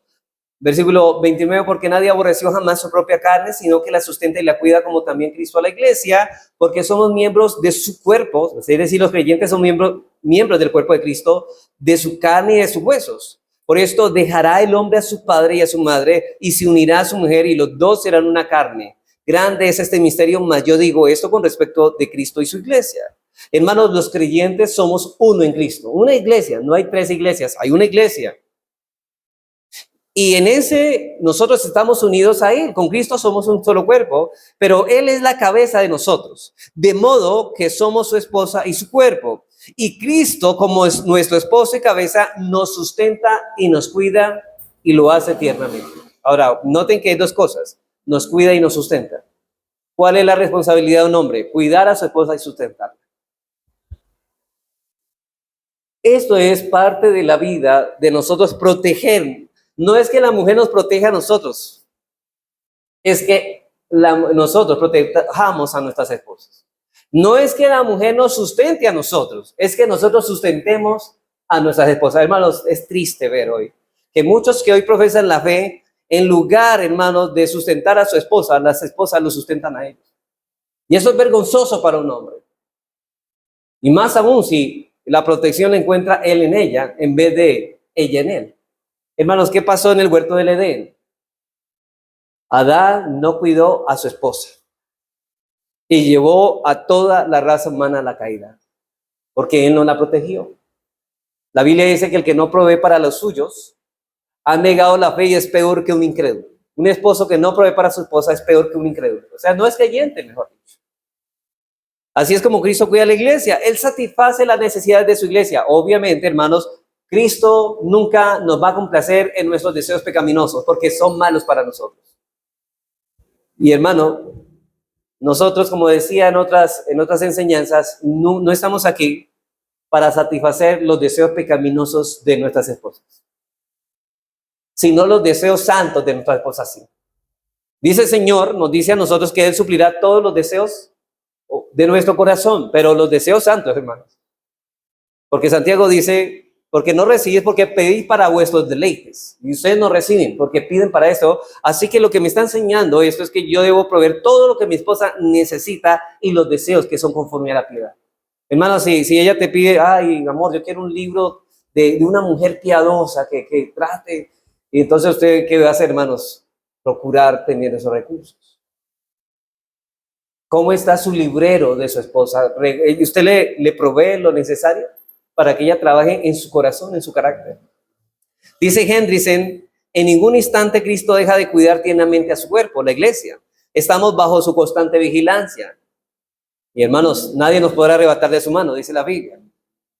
versículo 29, porque nadie aborreció jamás su propia carne, sino que la sustenta y la cuida, como también Cristo a la iglesia, porque somos miembros de su cuerpo, es decir, los creyentes son miembros del cuerpo de Cristo, de su carne y de sus huesos. Por esto dejará el hombre a su padre y a su madre, y se unirá a su mujer, y los dos serán una carne. Grande es este misterio, mas yo digo esto con respecto de Cristo y su iglesia. Hermanos, los creyentes somos uno en Cristo. Una iglesia, no hay tres iglesias, hay una iglesia. Y en ese, nosotros estamos unidos a Él. Con Cristo somos un solo cuerpo, pero Él es la cabeza de nosotros. De modo que somos su esposa y su cuerpo. Y Cristo, como es nuestro esposo y cabeza, nos sustenta y nos cuida y lo hace tiernamente. Ahora, noten que hay dos cosas. Nos cuida y nos sustenta. ¿Cuál es la responsabilidad de un hombre? Cuidar a su esposa y sustentarla. Esto es parte de la vida de nosotros proteger. No es que la mujer nos proteja a nosotros, es que nosotros protejamos a nuestras esposas. No es que la mujer nos sustente a nosotros, es que nosotros sustentemos a nuestras esposas. Hermanos, es triste ver hoy que muchos que hoy profesan la fe, en lugar, hermanos, de sustentar a su esposa, las esposas lo sustentan a ellos. Y eso es vergonzoso para un hombre. Y más aún si la protección la encuentra él en ella, en vez de ella en él. Hermanos, ¿qué pasó en el huerto del Edén? Adán no cuidó a su esposa y llevó a toda la raza humana a la caída, porque él no la protegió. La Biblia dice que el que no provee para los suyos ha negado la fe y es peor que un incrédulo. Un esposo que no provee para su esposa es peor que un incrédulo. O sea, no es creyente, mejor dicho. Así es como Cristo cuida a la iglesia. Él satisface las necesidades de su iglesia. Obviamente, hermanos, Cristo nunca nos va a complacer en nuestros deseos pecaminosos porque son malos para nosotros. Y hermano, nosotros, como decía en otras enseñanzas, no estamos aquí para satisfacer los deseos pecaminosos de nuestras esposas, sino los deseos santos de nuestras esposas. Sí. Dice el Señor, nos dice a nosotros que Él suplirá todos los deseos de nuestro corazón, pero los deseos santos, hermanos. Porque Santiago dice, porque no recibís porque pedís para vuestros deleites. Y ustedes no reciben porque piden para eso. Así que lo que me está enseñando esto es que yo debo proveer todo lo que mi esposa necesita y los deseos que son conforme a la piedad. Hermano, si ella te pide, ay, amor, yo quiero un libro de una mujer piadosa que trate. Y entonces usted, ¿qué va a hacer, hermanos? Procurar tener esos recursos. ¿Cómo está su librero de su esposa? ¿Usted le provee lo necesario para que ella trabaje en su corazón, en su carácter? Dice Hendrickson, en ningún instante Cristo deja de cuidar tiernamente a su cuerpo, la iglesia. Estamos bajo su constante vigilancia. Y hermanos, nadie nos podrá arrebatar de su mano, dice la Biblia.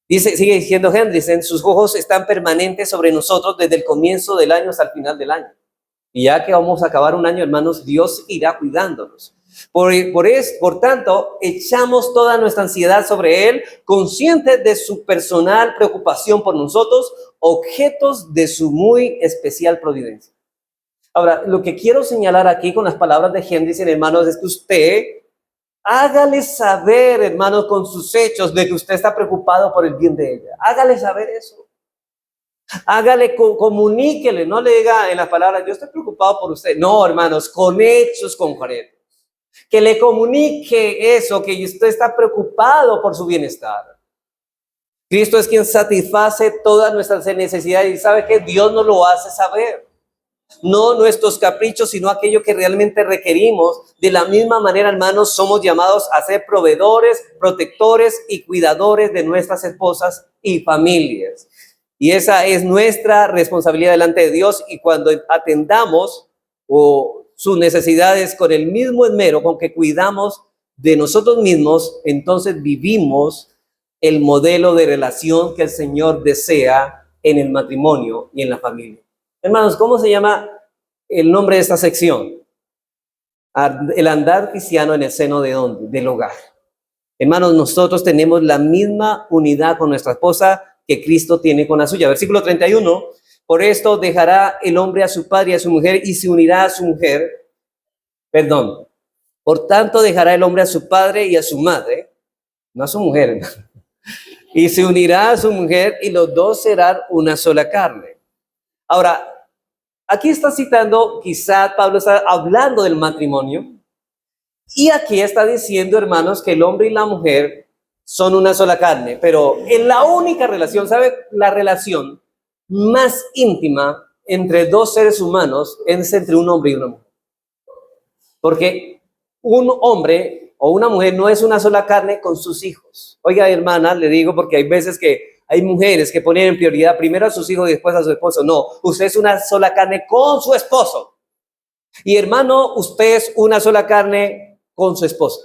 Sigue diciendo Hendrickson, sus ojos están permanentes sobre nosotros desde el comienzo del año hasta el final del año. Y ya que vamos a acabar un año, hermanos, Dios irá cuidándonos. Por tanto, echamos toda nuestra ansiedad sobre Él, conscientes de su personal preocupación por nosotros, objetos de su muy especial providencia. Ahora, lo que quiero señalar aquí con las palabras de Hendrickson, hermanos, es que usted hágale saber, hermanos, con sus hechos de que usted está preocupado por el bien de ella. Hágale saber eso. Hágale, comuníquele, no le diga en las palabras, yo estoy preocupado por usted. No, hermanos, con hechos concretos. Que le comunique eso, que usted está preocupado por su bienestar. Cristo es quien satisface todas nuestras necesidades y sabe que Dios nos lo hace saber. No nuestros caprichos, sino aquello que realmente requerimos. De la misma manera, hermanos, somos llamados a ser proveedores, protectores y cuidadores de nuestras esposas y familias. Y esa es nuestra responsabilidad delante de Dios. Y cuando atendamos sus necesidades con el mismo esmero con que cuidamos de nosotros mismos, entonces vivimos el modelo de relación que el Señor desea en el matrimonio y en la familia. Hermanos, ¿cómo se llama el nombre de esta sección? El andar cristiano en el seno de ¿dónde? Del hogar. Hermanos, nosotros tenemos la misma unidad con nuestra esposa que Cristo tiene con la suya. Versículo 31, por esto dejará el hombre a su padre y a su mujer y se unirá a su mujer. Por tanto dejará el hombre a su padre y a su madre, no a su mujer, y se unirá a su mujer y los dos serán una sola carne. Ahora, aquí está citando, quizá Pablo está hablando del matrimonio, y aquí está diciendo, hermanos, que el hombre y la mujer son una sola carne, pero en la única relación, ¿sabe? La relación más íntima entre dos seres humanos es entre un hombre y una mujer. Porque un hombre o una mujer no es una sola carne con sus hijos. Oiga, hermana, le digo porque hay veces que hay mujeres que ponen en prioridad primero a sus hijos y después a su esposo. No, usted es una sola carne con su esposo. Y hermano, usted es una sola carne con su esposa.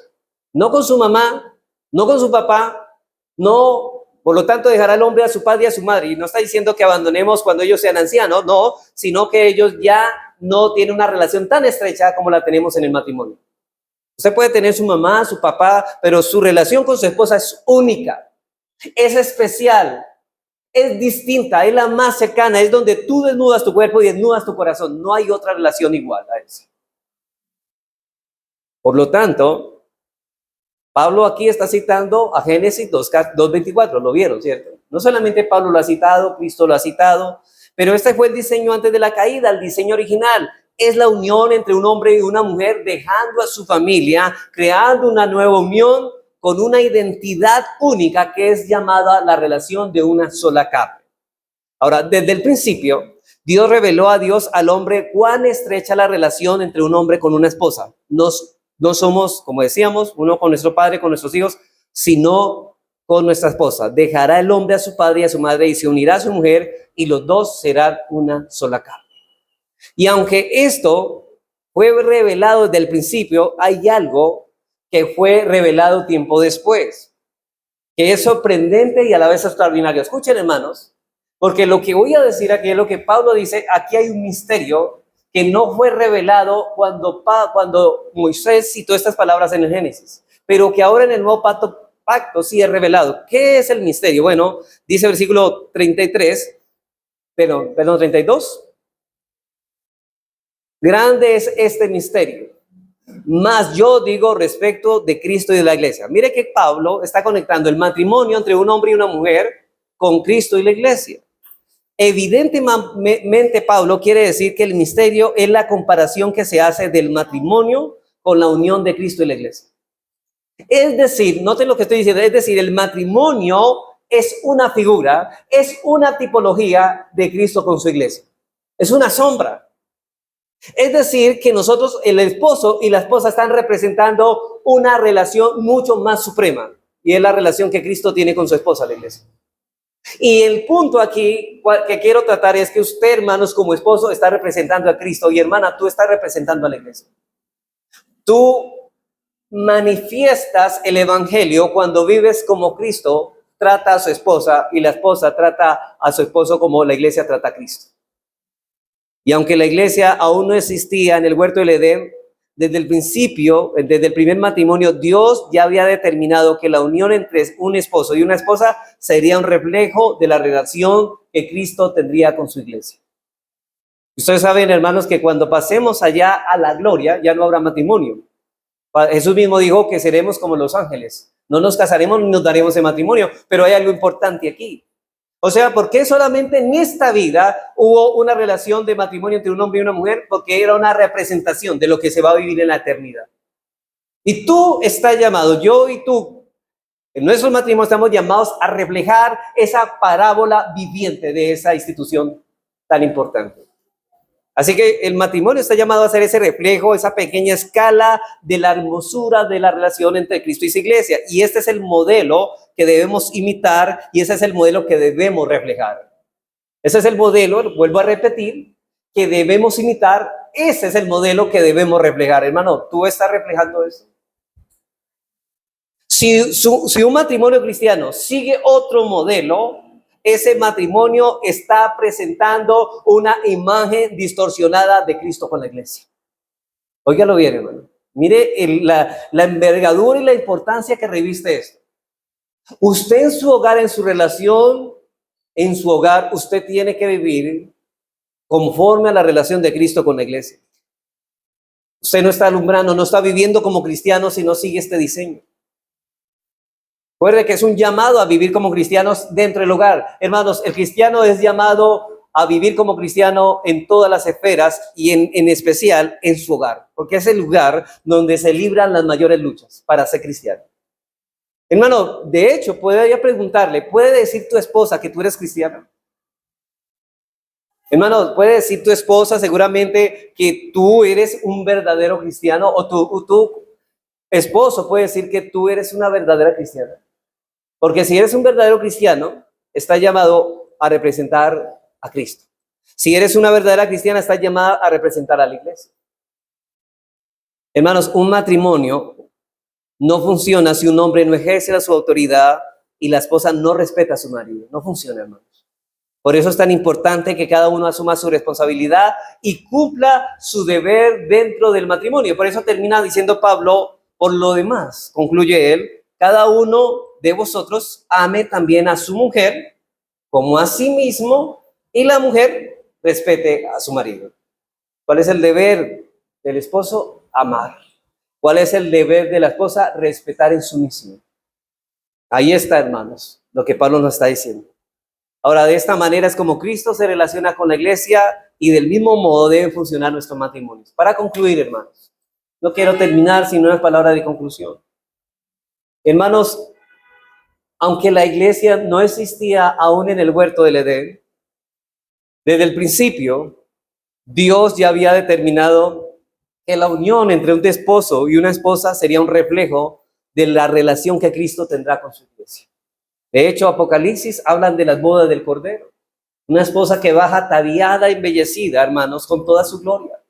No con su mamá, no con su papá, no, por lo tanto dejará el hombre a su padre y a su madre. Y no está diciendo que abandonemos cuando ellos sean ancianos, no, sino que ellos ya no tienen una relación tan estrecha como la tenemos en el matrimonio. Usted puede tener su mamá, su papá, pero su relación con su esposa es única, es especial, es distinta, es la más cercana, es donde tú desnudas tu cuerpo y desnudas tu corazón. No hay otra relación igual a eso. Por lo tanto, Pablo aquí está citando a Génesis 2:24, lo vieron, ¿cierto? No solamente Pablo lo ha citado, Cristo lo ha citado, pero este fue el diseño antes de la caída, el diseño original. Es la unión entre un hombre y una mujer, dejando a su familia, creando una nueva unión con una identidad única que es llamada la relación de una sola carne. Ahora, desde el principio, Dios reveló a Dios al hombre cuán estrecha la relación entre un hombre con una esposa. No somos, como decíamos, uno con nuestro padre, con nuestros hijos, sino con nuestra esposa. Dejará el hombre a su padre y a su madre y se unirá a su mujer y los dos serán una sola carne. Y aunque esto fue revelado desde el principio, hay algo que fue revelado tiempo después, que es sorprendente y a la vez extraordinario. Escuchen, hermanos, porque lo que voy a decir aquí es lo que Pablo dice, aquí hay un misterio que no fue revelado cuando Moisés citó estas palabras en el Génesis, pero que ahora en el nuevo pacto sí es revelado. ¿Qué es el misterio? Bueno, dice el versículo 32. Grande es este misterio, mas yo digo respecto de Cristo y de la iglesia. Mire que Pablo está conectando el matrimonio entre un hombre y una mujer con Cristo y la iglesia. Evidentemente, Pablo quiere decir que el misterio es la comparación que se hace del matrimonio con la unión de Cristo y la iglesia. Es decir, noten lo que estoy diciendo, es decir, el matrimonio es una figura, es una tipología de Cristo con su iglesia. Es una sombra. Es decir, que nosotros, el esposo y la esposa, están representando una relación mucho más suprema, y es la relación que Cristo tiene con su esposa, la iglesia. Y el punto aquí que quiero tratar es que usted, hermanos, como esposo, está representando a Cristo y hermana, tú estás representando a la iglesia. Tú manifiestas el evangelio cuando vives como Cristo trata a su esposa y la esposa trata a su esposo como la iglesia trata a Cristo. Y aunque la iglesia aún no existía en el huerto del Edén, desde el principio, desde el primer matrimonio, Dios ya había determinado que la unión entre un esposo y una esposa sería un reflejo de la relación que Cristo tendría con su iglesia. Ustedes saben, hermanos, que cuando pasemos allá a la gloria, ya no habrá matrimonio. Jesús mismo dijo que seremos como los ángeles. No nos casaremos ni nos daremos en matrimonio, pero hay algo importante aquí. O sea, ¿por qué solamente en esta vida hubo una relación de matrimonio entre un hombre y una mujer? Porque era una representación de lo que se va a vivir en la eternidad. Y tú estás llamado, yo y tú, en nuestros matrimonios estamos llamados a reflejar esa parábola viviente de esa institución tan importante. Así que el matrimonio está llamado a ser ese reflejo, esa pequeña escala de la hermosura de la relación entre Cristo y su iglesia. Y este es el modelo que debemos imitar y ese es el modelo que debemos reflejar. Ese es el modelo, vuelvo a repetir, que debemos imitar. Ese es el modelo que debemos reflejar. Hermano, ¿tú estás reflejando eso? Si un matrimonio cristiano sigue otro modelo, ese matrimonio está presentando una imagen distorsionada de Cristo con la iglesia. Óigalo bien, hermano. Mire la envergadura y la importancia que reviste esto. Usted en su hogar, en su relación, en su hogar, usted tiene que vivir conforme a la relación de Cristo con la iglesia. Usted no está alumbrando, no está viviendo como cristiano si no sigue este diseño. Recuerde que es un llamado a vivir como cristianos dentro del hogar. Hermanos, el cristiano es llamado a vivir como cristiano en todas las esferas y en especial en su hogar, porque es el lugar donde se libran las mayores luchas para ser cristiano. Hermano, de hecho, podría preguntarle, ¿puede decir tu esposa que tú eres cristiano? Hermano, ¿puede decir tu esposa seguramente que tú eres un verdadero cristiano? O tu esposo puede decir que tú eres una verdadera cristiana. Porque si eres un verdadero cristiano, estás llamado a representar a Cristo. Si eres una verdadera cristiana, estás llamada a representar a la iglesia. Hermanos, un matrimonio no funciona si un hombre no ejerce su autoridad y la esposa no respeta a su marido. No funciona, hermanos. Por eso es tan importante que cada uno asuma su responsabilidad y cumpla su deber dentro del matrimonio. Por eso termina diciendo Pablo, por lo demás, concluye él, cada uno de vosotros ame también a su mujer como a sí mismo y la mujer respete a su marido. ¿Cuál es el deber del esposo? Amar. ¿Cuál es el deber de la esposa? Respetar en sumisión. Ahí está, hermanos, lo que Pablo nos está diciendo. Ahora, de esta manera es como Cristo se relaciona con la iglesia y del mismo modo deben funcionar nuestros matrimonios. Para concluir, hermanos, no quiero terminar sin una palabra de conclusión. Hermanos, aunque la iglesia no existía aún en el huerto del Edén, desde el principio, Dios ya había determinado que la unión entre un esposo y una esposa sería un reflejo de la relación que Cristo tendrá con su iglesia. De hecho, Apocalipsis hablan de las bodas del Cordero. Una esposa que baja ataviada, embellecida, hermanos, con toda su gloria.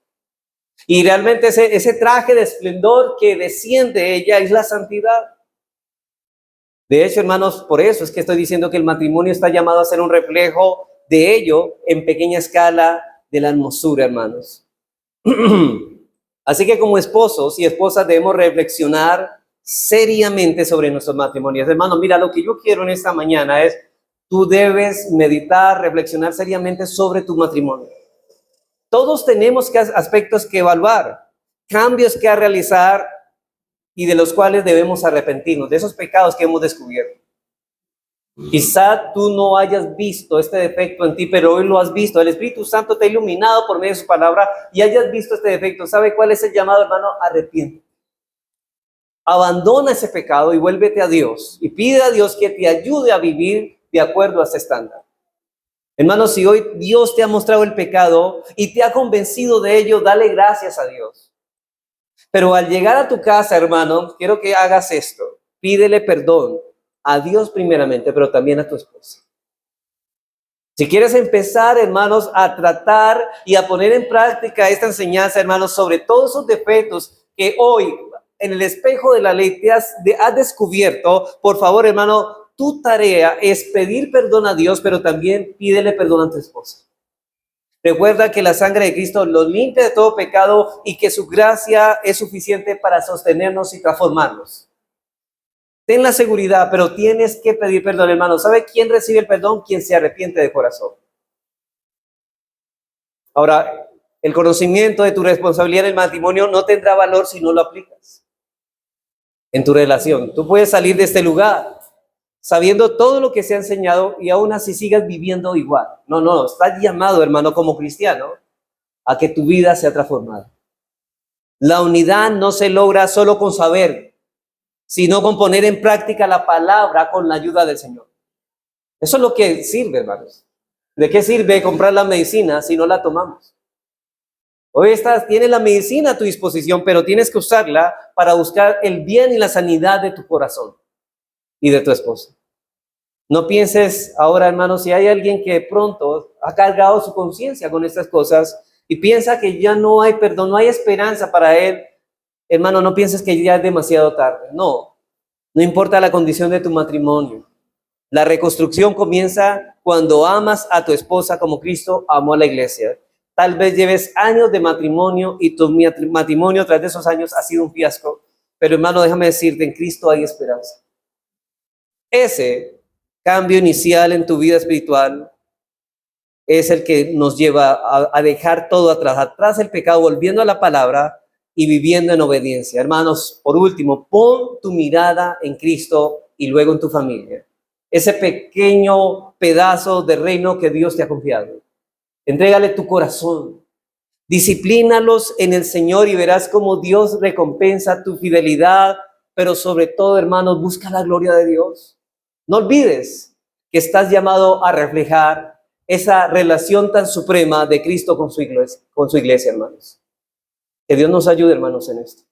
Y realmente ese traje de esplendor que desciende de ella es la santidad. De hecho, hermanos, por eso es que estoy diciendo que el matrimonio está llamado a ser un reflejo de ello en pequeña escala de la hermosura, hermanos. Así que como esposos y esposas debemos reflexionar seriamente sobre nuestros matrimonios. Hermano, mira, lo que yo quiero en esta mañana es, tú debes meditar, reflexionar seriamente sobre tu matrimonio. Todos tenemos aspectos que evaluar, cambios que realizar y de los cuales debemos arrepentirnos, de esos pecados que hemos descubierto. Quizá tú no hayas visto este defecto en ti, pero hoy lo has visto. El Espíritu Santo te ha iluminado por medio de su palabra y hayas visto este defecto. ¿Sabe cuál es el llamado, hermano? Arrepiéntete. Abandona ese pecado y vuélvete a Dios y pide a Dios que te ayude a vivir de acuerdo a ese estándar. Hermano, si hoy Dios te ha mostrado el pecado y te ha convencido de ello, dale gracias a Dios. Pero al llegar a tu casa, hermano, quiero que hagas esto. Pídele perdón a Dios primeramente, pero también a tu esposa. Si quieres empezar, hermanos, a tratar y a poner en práctica esta enseñanza, hermanos, sobre todos esos defectos que hoy en el espejo de la ley has descubierto, por favor, hermano, tu tarea es pedir perdón a Dios, pero también pídele perdón a tu esposa. Recuerda que la sangre de Cristo los limpia de todo pecado y que su gracia es suficiente para sostenernos y transformarnos. Ten la seguridad, pero tienes que pedir perdón, hermano. ¿Sabe quién recibe el perdón? Quien se arrepiente de corazón. Ahora, el conocimiento de tu responsabilidad en el matrimonio no tendrá valor si no lo aplicas en tu relación. Tú puedes salir de este lugar sabiendo todo lo que se ha enseñado y aún así sigas viviendo igual. No, estás llamado, hermano, como cristiano, a que tu vida sea transformada. La unidad no se logra solo con saber, sino con poner en práctica la palabra con la ayuda del Señor. Eso es lo que sirve, hermanos. ¿De qué sirve comprar la medicina si no la tomamos? Hoy tienes la medicina a tu disposición, pero tienes que usarla para buscar el bien y la sanidad de tu corazón y de tu esposa. No pienses ahora, hermanos, si hay alguien que pronto ha cargado su conciencia con estas cosas y piensa que ya no hay perdón, no hay esperanza para él, hermano, no pienses que ya es demasiado tarde. No importa la condición de tu matrimonio. La reconstrucción comienza cuando amas a tu esposa como Cristo amó a la iglesia. Tal vez lleves años de matrimonio y tu matrimonio tras de esos años ha sido un fiasco, pero hermano, déjame decirte, en Cristo hay esperanza. Ese cambio inicial en tu vida espiritual es el que nos lleva a dejar todo atrás el pecado, volviendo a la palabra y viviendo en obediencia. Hermanos, por último, pon tu mirada en Cristo y luego en tu familia. Ese pequeño pedazo de reino que Dios te ha confiado. Entrégale tu corazón. Disciplínalos en el Señor y verás cómo Dios recompensa tu fidelidad, pero sobre todo, hermanos, busca la gloria de Dios. No olvides que estás llamado a reflejar esa relación tan suprema de Cristo con su iglesia, hermanos. Que Dios nos ayude, hermanos, en esto.